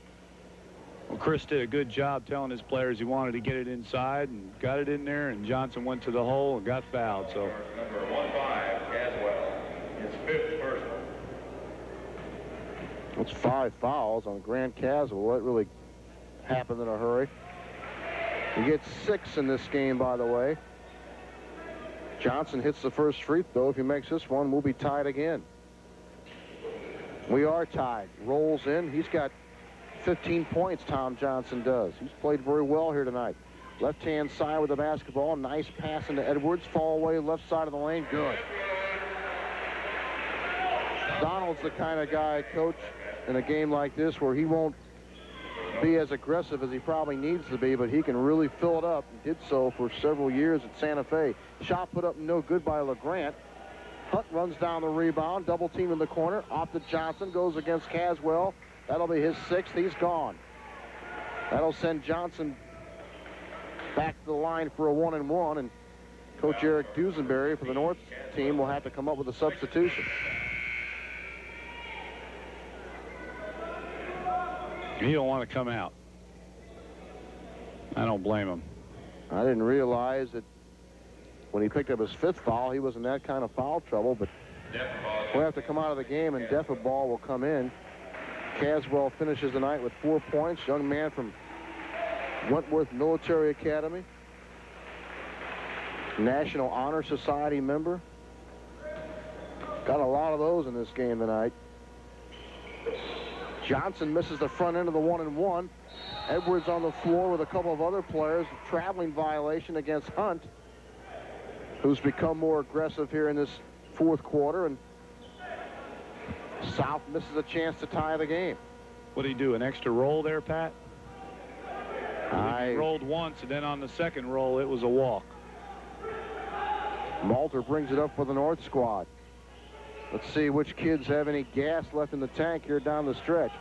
Well, Chris did a good job telling his players he wanted to get it inside and got it in there, and Johnson went to the hole and got fouled. So Number 15, Caswell, his fifth personal. That's 5 fouls on Grant Caswell. That really happened in a hurry. He gets 6 in this game, by the way. Johnson hits the first free throw. If he makes this one, we'll be tied again. We are tied. Rolls in. He's got 15 points, Tom Johnson does. He's played very well here tonight. Left-hand side with the basketball. Nice pass into Edwards. Fall away left side of the lane. Good. Donald's the kind of guy, Coach, in a game like this where he won't be as aggressive as he probably needs to be, but he can really fill it up, and did so for several years at Santa Fe. Shot put up no good by LeGrant. Hunt runs down the rebound, double team in the corner, off to Johnson, goes against Caswell. That'll be his 6th. He's gone. That'll send Johnson back to the line for a 1-and-1, and Coach Eric Dusenberry for the North team will have to come up with a substitution. He don't want to come out. I don't blame him. I didn't realize that when he picked up his 5th foul, he was in that kind of foul trouble, but we'll have to come out of the game, and Defaball will come in. Caswell finishes the night with 4 points. Young man from Wentworth Military Academy. National Honor Society member. Got a lot of those in this game tonight. Johnson misses the front end of the 1-and-1. Edwards on the floor with a couple of other players. Traveling violation against Hunt, who's become more aggressive here in this 4th quarter, and South misses a chance to tie the game. What did he do, an extra roll there, Pat? He rolled once, and then on the second roll, it was a walk. Malter brings it up for the North squad. Let's see which kids have any gas left in the tank here down the stretch.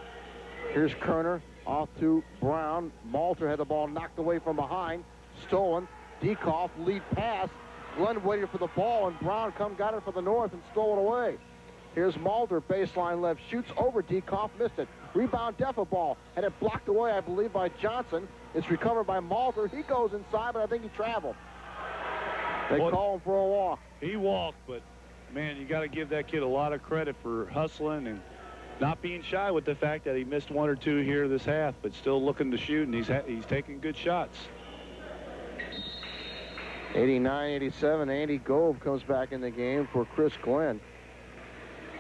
Here's Kerner off to Brown. Malter had the ball knocked away from behind. Stolen. Dekoff lead pass. Glenn waited for the ball, and Brown got it for the North and stole it away. Here's Malter, baseline left, shoots over Dekoff, missed it. Rebound Defaball, had it blocked away, I believe, by Johnson. It's recovered by Malter. He goes inside, but I think he traveled. They call him for a walk. He walked, but man, you got to give that kid a lot of credit for hustling and not being shy with the fact that he missed 1 or 2 here this half, but still looking to shoot, and he's taking good shots. 89-87, Andy Gove comes back in the game for Chris Glenn.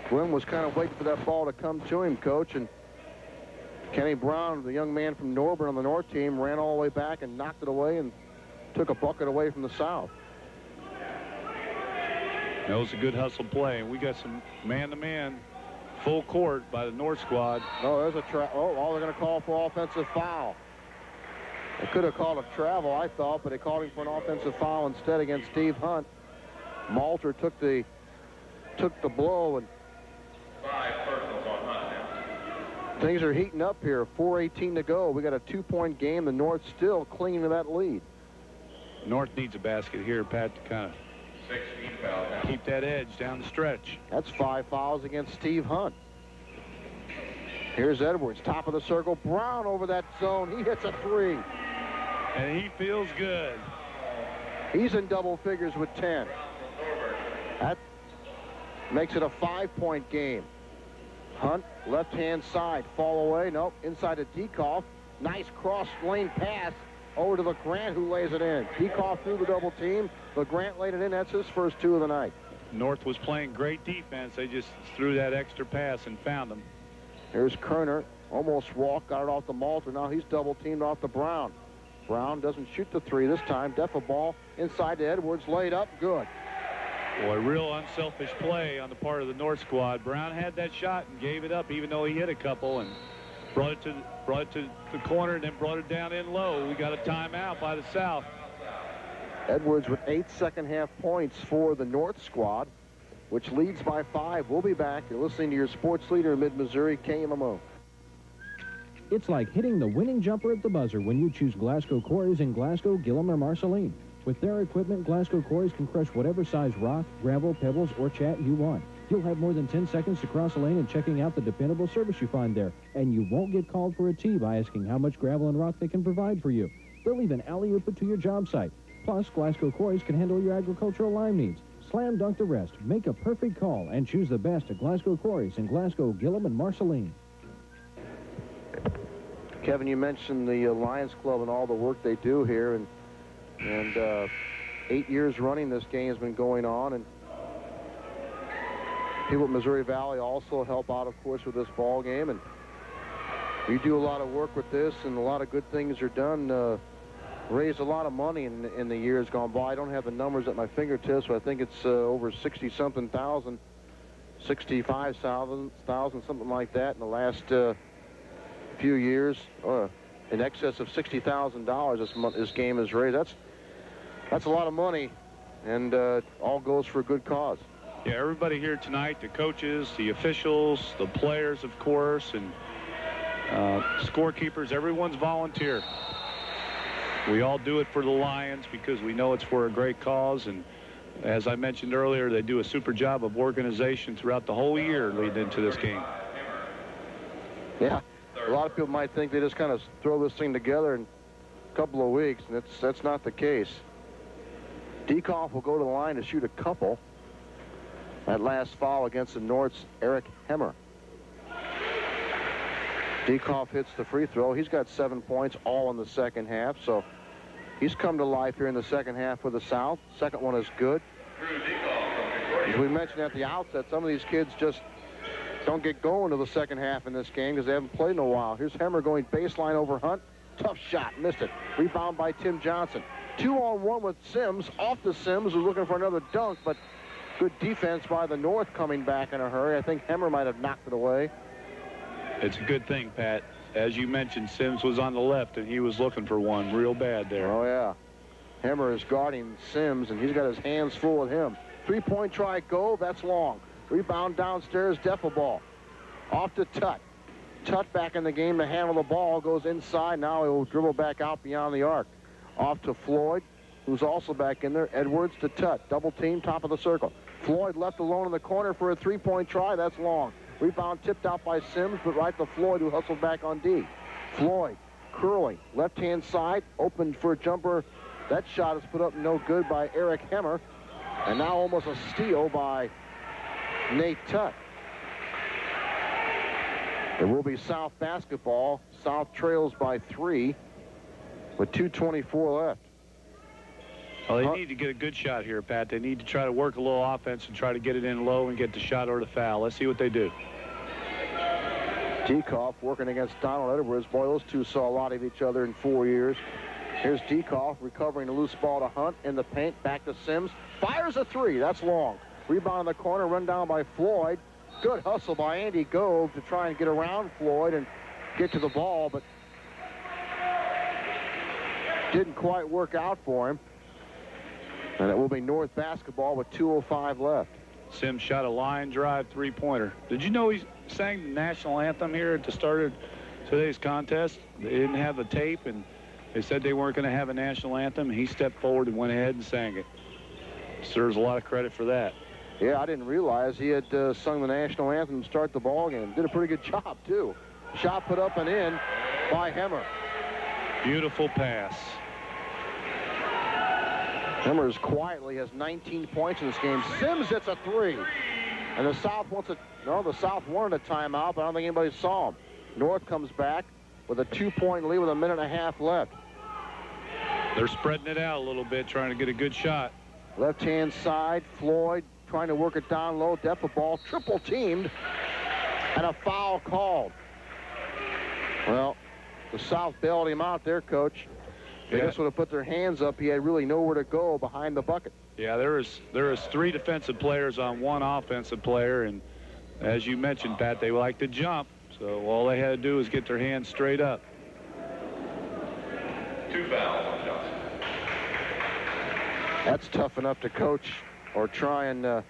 Glenn was kind of waiting for that ball to come to him, Coach, and Kenny Brown, the young man from Norburn on the North team, ran all the way back and knocked it away and took a bucket away from the South. That was a good hustle play, and we got some man-to-man full court by the North squad. No, there's a they're going to call for offensive foul. They could have called a travel, I thought, but they called him for an offensive foul instead against Steve Hunt. Malter took the blow, and 5 personals on Hunt now. things are heating up here. 4:18 to go. We got a 2-point game. The North still clinging to that lead. North needs a basket here, Pat, to kind of 16 fouls now. keep that edge down the stretch. That's 5 fouls against Steve Hunt. Here's Edwards, top of the circle. Brown over that zone. He hits a 3. And he feels good. He's in double figures with 10. That makes it a 5-point game. Hunt, left-hand side, fall away. Nope, inside to Dieckhoff. Nice cross-lane pass over to LeGrant, who lays it in. Dieckhoff through the double team. LeGrant laid it in. That's his first 2 of the night. North was playing great defense. They just threw that extra pass and found him. Here's Kerner. Almost walked, got it off the Malter. Now he's double-teamed off the Brown. Brown doesn't shoot the 3 this time. Deffa ball inside to Edwards. Laid up. Good. Boy, real unselfish play on the part of the North squad. Brown had that shot and gave it up, even though he hit a couple, and brought it to the corner and then brought it down in low. We got a timeout by the South. Edwards with 8 second-half points for the North squad, which leads by 5. We'll be back. You're listening to your sports leader in Mid-Missouri, KMMO. It's like hitting the winning jumper at the buzzer when you choose Glasgow Quarries in Glasgow, Gillum, or Marceline. With their equipment, Glasgow Quarries can crush whatever size rock, gravel, pebbles, or chat you want. You'll have more than 10 seconds to cross a lane and checking out the dependable service you find there. And you won't get called for a tee by asking how much gravel and rock they can provide for you. They'll even alley-oop it to your job site. Plus, Glasgow Quarries can handle your agricultural lime needs. Slam dunk the rest. Make a perfect call and choose the best at Glasgow Quarries in Glasgow, Gillum, and Marceline. Kevin, you mentioned the Lions Club and all the work they do here, and 8 years running this game has been going on, and people at Missouri Valley also help out, of course, with this ball game, and we do a lot of work with this, and a lot of good things are done. Raised a lot of money in the years gone by. I don't have the numbers at my fingertips, but I think it's over 60-something thousand, 65,000, something like that in the last few years. In excess of $60,000 this game is raised. That's a lot of money, and all goes for a good cause. Yeah, everybody here tonight, the coaches, the officials, the players, of course, and scorekeepers, everyone's volunteer. We all do it for the Lions because we know it's for a great cause, and as I mentioned earlier, they do a super job of organization throughout the whole year leading into this game. Yeah, a lot of people might think they just kind of throw this thing together in a couple of weeks, and that's not the case. Dieckhoff will go to the line to shoot a couple. That last foul against the North's Eric Hemmer. Dieckhoff hits the free throw. He's got 7 points all in the second half, so he's come to life here in the second half for the South. Second one is good. As we mentioned at the outset, some of these kids just don't get going to the second half in this game because they haven't played in a while. Here's Hemmer going baseline over Hunt. Tough shot, missed it. Rebound by Tim Johnson. 2-on-1 with Sims. Off to Sims, who's looking for another dunk, but good defense by the North coming back in a hurry. I think Hemmer might have knocked it away. It's a good thing, Pat. As you mentioned, Sims was on the left, and he was looking for one real bad there. Oh, yeah. Hemmer is guarding Sims, and he's got his hands full with him. 3-point try, go. That's long. Rebound downstairs, Deffa ball. Off to Tutt. Tutt back in the game to handle the ball. Goes inside. Now he will dribble back out beyond the arc. Off to Floyd, who's also back in there. Edwards to Tutt. Double team, top of the circle. Floyd left alone in the corner for a 3-point try. That's long. Rebound tipped out by Sims, but right to Floyd, who hustled back on D. Floyd curling. Left-hand side, opened for a jumper. That shot is put up no good by Eric Hemmer. And now almost a steal by Nate Tutt. There will be South basketball. South trails by 3 with 2:24 left. Well, they need to get a good shot here, Pat. They need to try to work a little offense and try to get it in low and get the shot or the foul. Let's see what they do. Dieckhoff working against Donald Edwards. Boy, those two saw a lot of each other in 4 years. Here's Dieckhoff recovering a loose ball to Hunt in the paint. Back to Sims. Fires a 3. That's long. Rebound in the corner, run down by Floyd. Good hustle by Andy Gove to try and get around Floyd and get to the ball, but didn't quite work out for him. And it will be North basketball with 2:05 left. Sims shot a line drive three-pointer. Did you know he sang the national anthem here at the start of today's contest? They didn't have the tape, and they said they weren't going to have a national anthem. He stepped forward and went ahead and sang it. Deserves a lot of credit for that. Yeah, I didn't realize he had sung the national anthem to start the ball game. Did a pretty good job, too. Shot put up and in by Hemmer. Beautiful pass. Hemmers quietly has 19 points in this game. Sims hits a three. And the South wants a, no, the South wanted a timeout, but I don't think anybody saw him. North comes back with a 2-point lead with a minute and a half left. They're spreading it out a little bit, trying to get a good shot. Left-hand side, Floyd trying to work it down low. Deffa ball, triple teamed, and a foul called. Well, the South bailed him out there, Coach. They just would have put their hands up. He had really nowhere to go behind the bucket. Yeah, there is 3 defensive players on 1 offensive player, and as you mentioned, Pat, they like to jump, so all they had to do was get their hands straight up. 2 fouls on Johnson. That's tough enough to coach or try and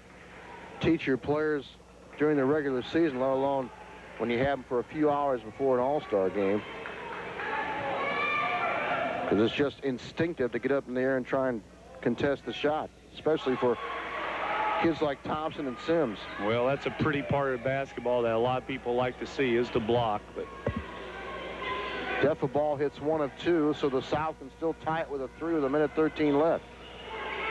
teach your players during the regular season, let alone when you have them for a few hours before an all-star game. Because it's just instinctive to get up in the air and try and contest the shot, especially for kids like Thompson and Sims. Well, that's a pretty part of basketball that a lot of people like to see is the block. But Deffa ball hits 1 of 2, so the South can still tie it with a 3 with a minute 13 left.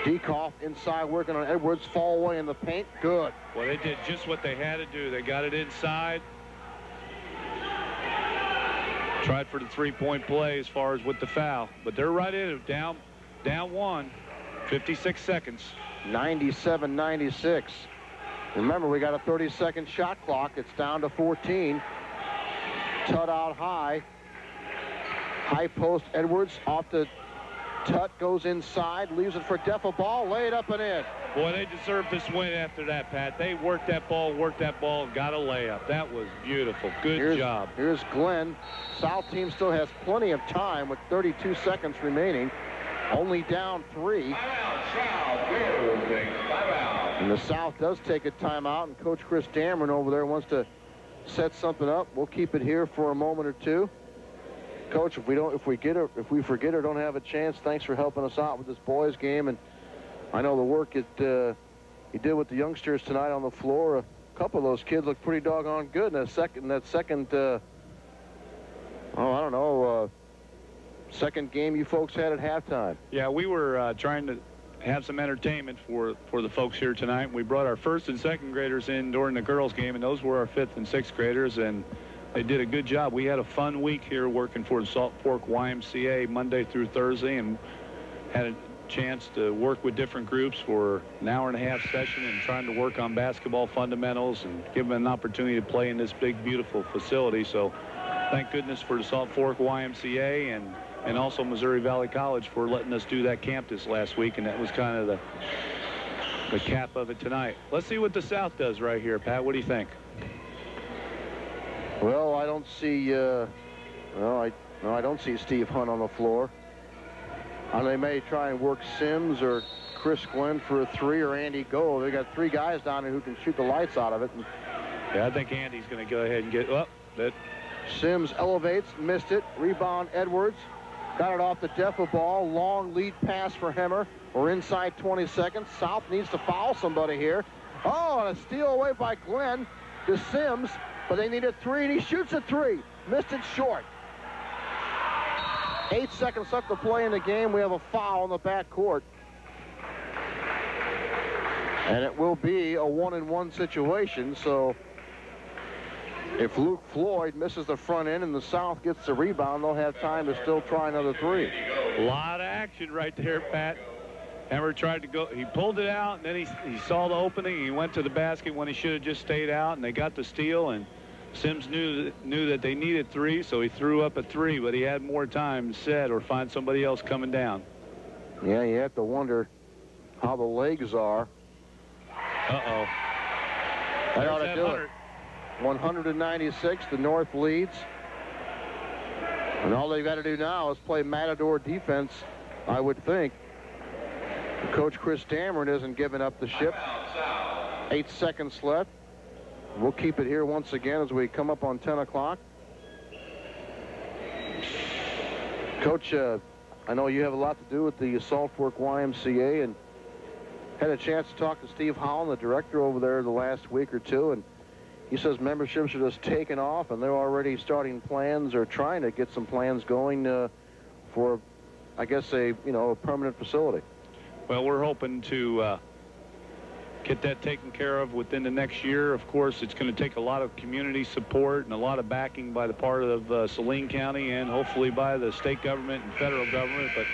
Dekoff inside working on Edwards, fall away in the paint. Good. Well, they did just what they had to do. They got it inside. Tried for the 3-point play as far as with the foul, but they're right in it. Down 1, 56 seconds. 97-96. Remember, we got a 30-second shot clock. It's down to 14. Tut out high. High post, Edwards off the Tut, goes inside, leaves it for Deffa ball, lay it up and in. Boy, they deserved this win after that, Pat. They worked that ball, and got a layup. That was beautiful. Good job. Here's Glenn. South team still has plenty of time with 32 seconds remaining. Only down 3. And the South does take a timeout, and Coach Chris Dameron over there wants to set something up. We'll keep it here for a moment or two. Coach, if we forget or don't have a chance, thanks for helping us out with this boys game. And I know the work that he did with the youngsters tonight on the floor. A couple of those kids look pretty doggone good in that second second game you folks had at halftime. Yeah, we were trying to have some entertainment for the folks here tonight. We brought our 1st and 2nd graders in during the girls game, and those were our 5th and 6th graders, and they did a good job. We had a fun week here working for the Salt Fork YMCA Monday through Thursday, and had a chance to work with different groups for an hour-and-a-half session and trying to work on basketball fundamentals and give them an opportunity to play in this big, beautiful facility. So thank goodness for the Salt Fork YMCA and also Missouri Valley College for letting us do that camp this last week, and that was kind of the cap of it tonight. Let's see what the South does right here. Pat, what do you think? Well, I don't see I don't see Steve Hunt on the floor. They may try and work Sims or Chris Glenn for a 3 or Andy Gove. They got 3 guys down there who can shoot the lights out of it. Yeah, I think Andy's going to go ahead and get up. Sims elevates, missed it. Rebound Edwards. Got it off the Deffa ball. Long lead pass for Hemmer. We're inside 20 seconds. South needs to foul somebody here. Oh, and a steal away by Glenn to Sims, but they need a 3, and he shoots a 3. Missed it short. 8 seconds left to play in the game. We have a foul in the backcourt. And it will be a 1-and-1 situation, so if Luke Floyd misses the front end and the South gets the rebound, they'll have time to still try another 3. A lot of action right there, Pat. Hemmer tried to go. He pulled it out, and then he saw the opening. He went to the basket when he should have just stayed out, and they got the steal, and Sims knew that they needed 3, so he threw up a 3, but he had more time to set or find somebody else coming down. Yeah, you have to wonder how the legs are. Uh-oh. That ought to do it. 196, the North leads. And all they've got to do now is play Matador defense, I would think. Coach Chris Dameron isn't giving up the ship. 8 seconds left. We'll keep it here once again as we come up on 10 o'clock. Coach, I know you have a lot to do with the Salt Fork YMCA, and had a chance to talk to Steve Holland, the director over there, the last week or two, and he says memberships are just taking off, and they're already starting plans or trying to get some plans going for, I guess, a permanent facility. Well, we're hoping to get that taken care of within the next year. Of course, it's going to take a lot of community support and a lot of backing by the part of Saline County and hopefully by the state government and federal government. But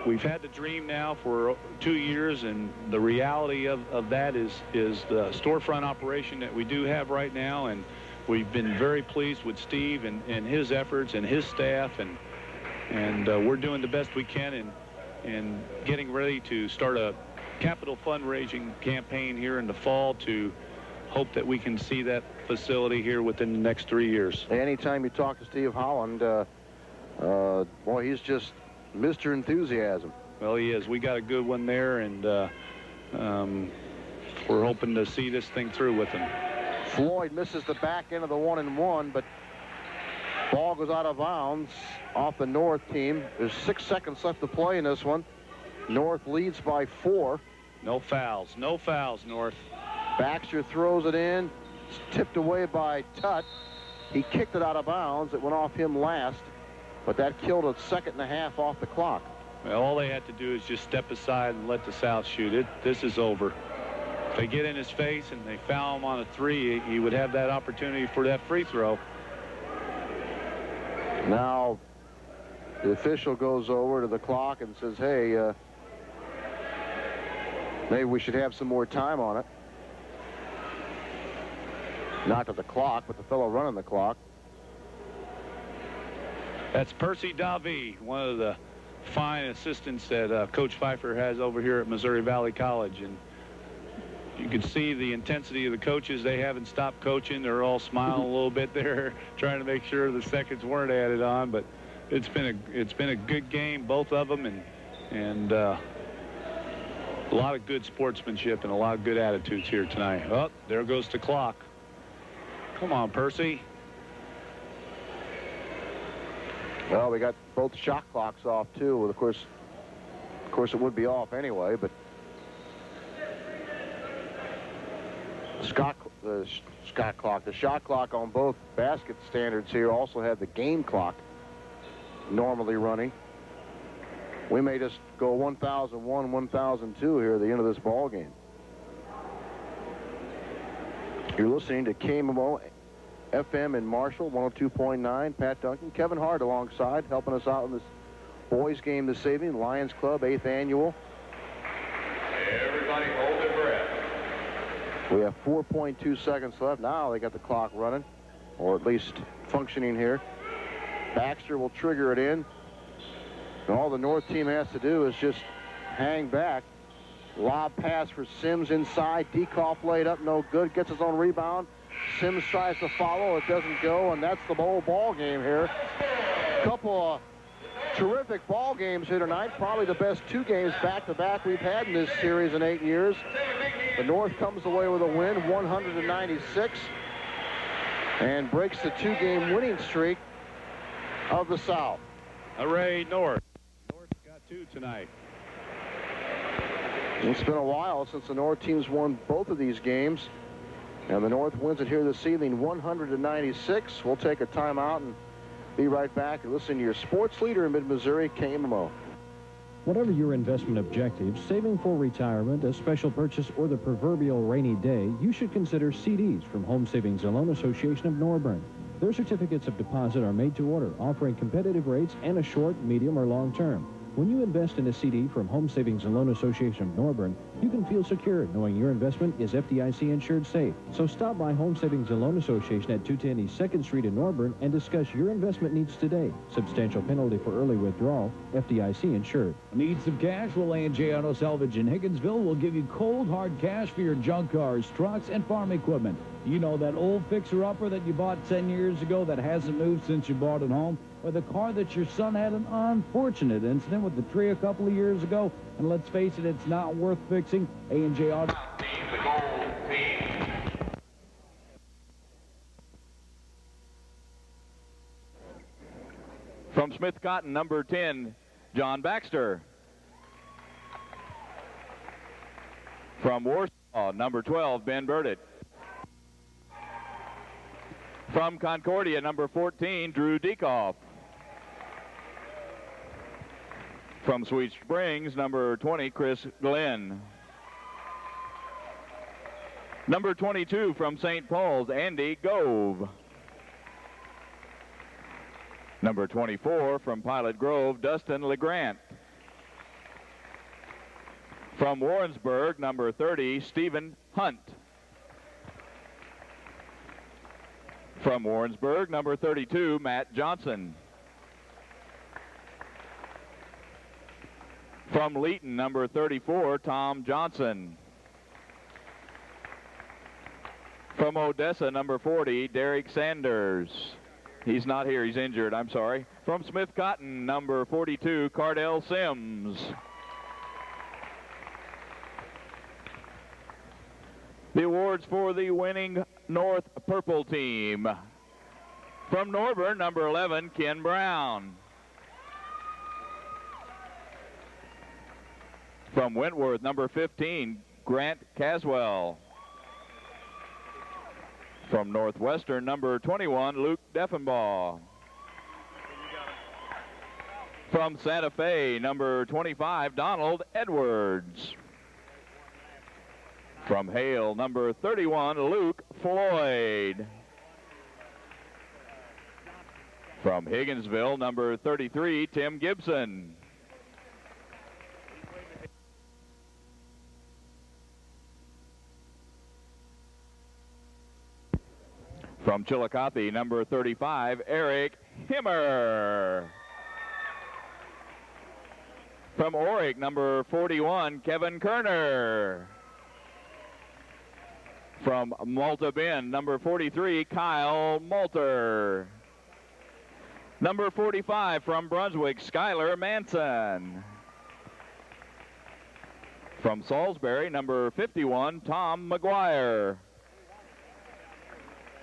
we've had the dream now for 2 years, and the reality of that is the storefront operation that we do have right now. And we've been very pleased with Steve and his efforts and his staff, and we're doing the best we can in getting ready to start a capital fundraising campaign here in the fall to hope that we can see that facility here within the next 3 years. Anytime you talk to Steve Holland, boy, he's just Mr. Enthusiasm. Well, he is. We got a good one there, and we're hoping to see this thing through with him. Floyd misses the back end of the 1-and-1, but ball goes out of bounds off the North team. There's 6 seconds left to play in this one. North leads by 4. No fouls. No fouls, North. Baxter throws it in. It's tipped away by Tutt. He kicked it out of bounds. It went off him last, but that killed a second and a half off the clock. Well, all they had to do is just step aside and let the South shoot it. This is over. If they get in his face and they foul him on a 3, he would have that opportunity for that free throw. Now, the official goes over to the clock and says, hey, maybe we should have some more time on it. Not to the clock, but the fellow running the clock. That's Percy Davie, one of the fine assistants that Coach Pfeiffer has over here at Missouri Valley College. And you can see the intensity of the coaches. They haven't stopped coaching. They're all smiling a little bit there, trying to make sure the seconds weren't added on. But it's been a good game, both of them, and a lot of good sportsmanship and a lot of good attitudes here tonight. Oh, there goes the clock. Come on, Percy. Well, we got both shot clocks off too. Well, of course it would be off anyway, but the shot clock on both basket standards here also have the game clock normally running. We may just go 1,001, 1,002 here at the end of this ball game. You're listening to KMMO FM in Marshall, 102.9. Pat Duncan, Kevin Hart alongside, helping us out in this boys game this evening. Lions Club 8th annual. Everybody hold their breath. We have 4.2 seconds left. Now they got the clock running, or at least functioning here. Baxter will trigger it in. And all the North team has to do is just hang back. Lob pass for Sims inside. Dekoff laid up, no good. Gets his own rebound. Sims tries to follow. It doesn't go, and that's the whole ball game here. Couple of terrific ball games here tonight. Probably the best 2 games back-to-back we've had in this series in 8 years. The North comes away with a win, 196, and breaks the 2-game winning streak of the South. Hooray, North. North got 2 tonight. It's been a while since the North teams won both of these games, and the North wins it here this evening, 196. We'll take a timeout and be right back and listen to your sports leader in mid-Missouri, KMMO. Whatever your investment objectives, saving for retirement, a special purchase, or the proverbial rainy day, you should consider CDs from Home Savings and Loan Association of Norburn. Their certificates of deposit are made to order, offering competitive rates and a short, medium, or long term. When you invest in a CD from Home Savings and Loan Association of Norburn, you can feel secure knowing your investment is FDIC insured safe. So stop by Home Savings and Loan Association at 210 East 2nd Street in Norburn and discuss your investment needs today. Substantial penalty for early withdrawal, FDIC insured. Need some cash? Well, A&J Auto Salvage in Higginsville will give you cold, hard cash for your junk cars, trucks, and farm equipment. You know, that old fixer-upper that you bought 10 years ago that hasn't moved since you bought it home? Or the car that your son had an unfortunate incident with the tree a couple of years ago? And let's face it, it's not worth fixing. A&J Auto. The gold team. From Smith Cotton, number 10, John Baxter. From Warsaw, number 12, Ben Burdett. From Concordia, number 14, Drew Dekoff. From Sweet Springs, number 20, Chris Glenn. Number 22 from St. Paul's, Andy Gove. Number 24 from Pilot Grove, Dustin LeGrant. From Warrensburg, number 30, Stephen Hunt. From Warrensburg, number 32, Matt Johnson. From Leeton, number 34, Tom Johnson. From Odessa, number 40, Derek Sanders. He's not here, he's injured, I'm sorry. From Smith Cotton, number 42, Cardell Sims. The awards for the winning North Purple team. From Norburn, number 11, Ken Brown. From Wentworth, number 15, Grant Caswell. From Northwestern, number 21, Luke Deffenbaugh. From Santa Fe, number 25, Donald Edwards. From Hale, number 31, Luke Floyd. From Higginsville, number 33, Tim Gibson. From Chillicothe, number 35, Eric Himmer. From Orick, number 41, Kevin Kerner. From Malta Bend, number 43, Kyle Malter. Number 45 from Brunswick, Skylar Manson. From Salisbury, number 51, Tom McGuire.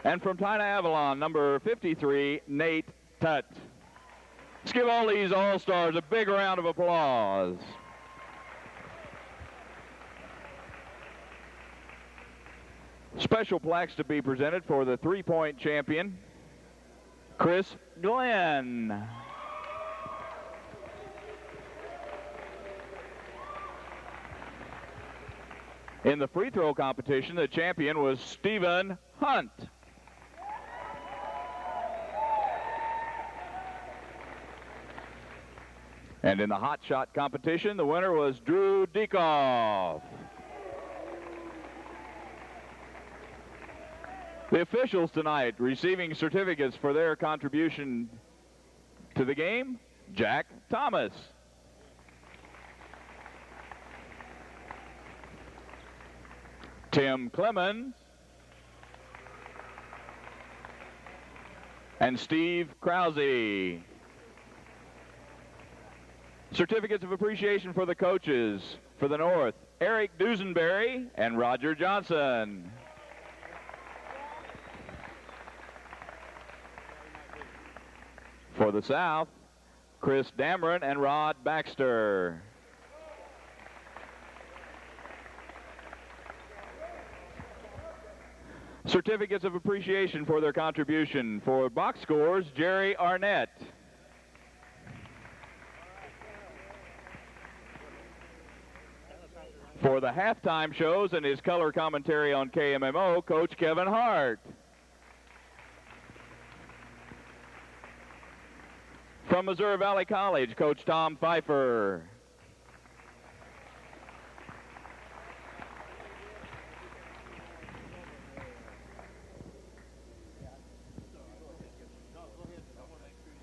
And from Tina Avalon, number 53, Nate Tutt. Let's give all these All-Stars a big round of applause. Special plaques to be presented for the three-point champion, Chris Glenn. In the free throw competition, the champion was Stephen Hunt. And in the hot shot competition, the winner was Drew Dekoff. The officials tonight receiving certificates for their contribution to the game, Jack Thomas. Tim Clemens. And Steve Krause. Certificates of appreciation for the coaches for the North, Eric Dusenberry and Roger Johnson. For the South, Chris Dameron and Rod Baxter. Certificates of appreciation for their contribution for box scores, Jerry Arnett. For the halftime shows and his color commentary on KMMO, Coach Kevin Hart. From Missouri Valley College, Coach Tom Pfeiffer.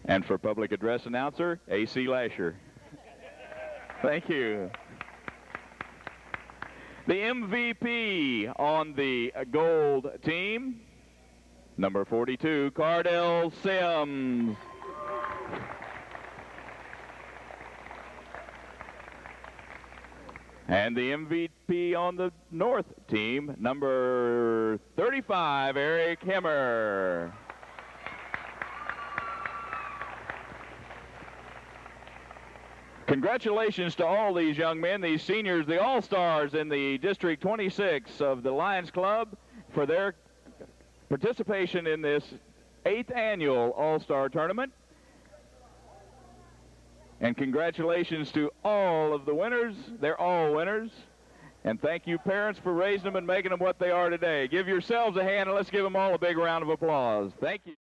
And for public address announcer, A.C. Lasher. Thank you. The MVP on the gold team, number 42, Cardell Sims. And the MVP on the north team, number 35, Eric Hemmer. Congratulations to all these young men, these seniors, the All-Stars in the District 26 of the Lions Club for their participation in this 8th annual All-Star Tournament. And congratulations to all of the winners. They're all winners. And thank you, parents, for raising them and making them what they are today. Give yourselves a hand, and let's give them all a big round of applause. Thank you.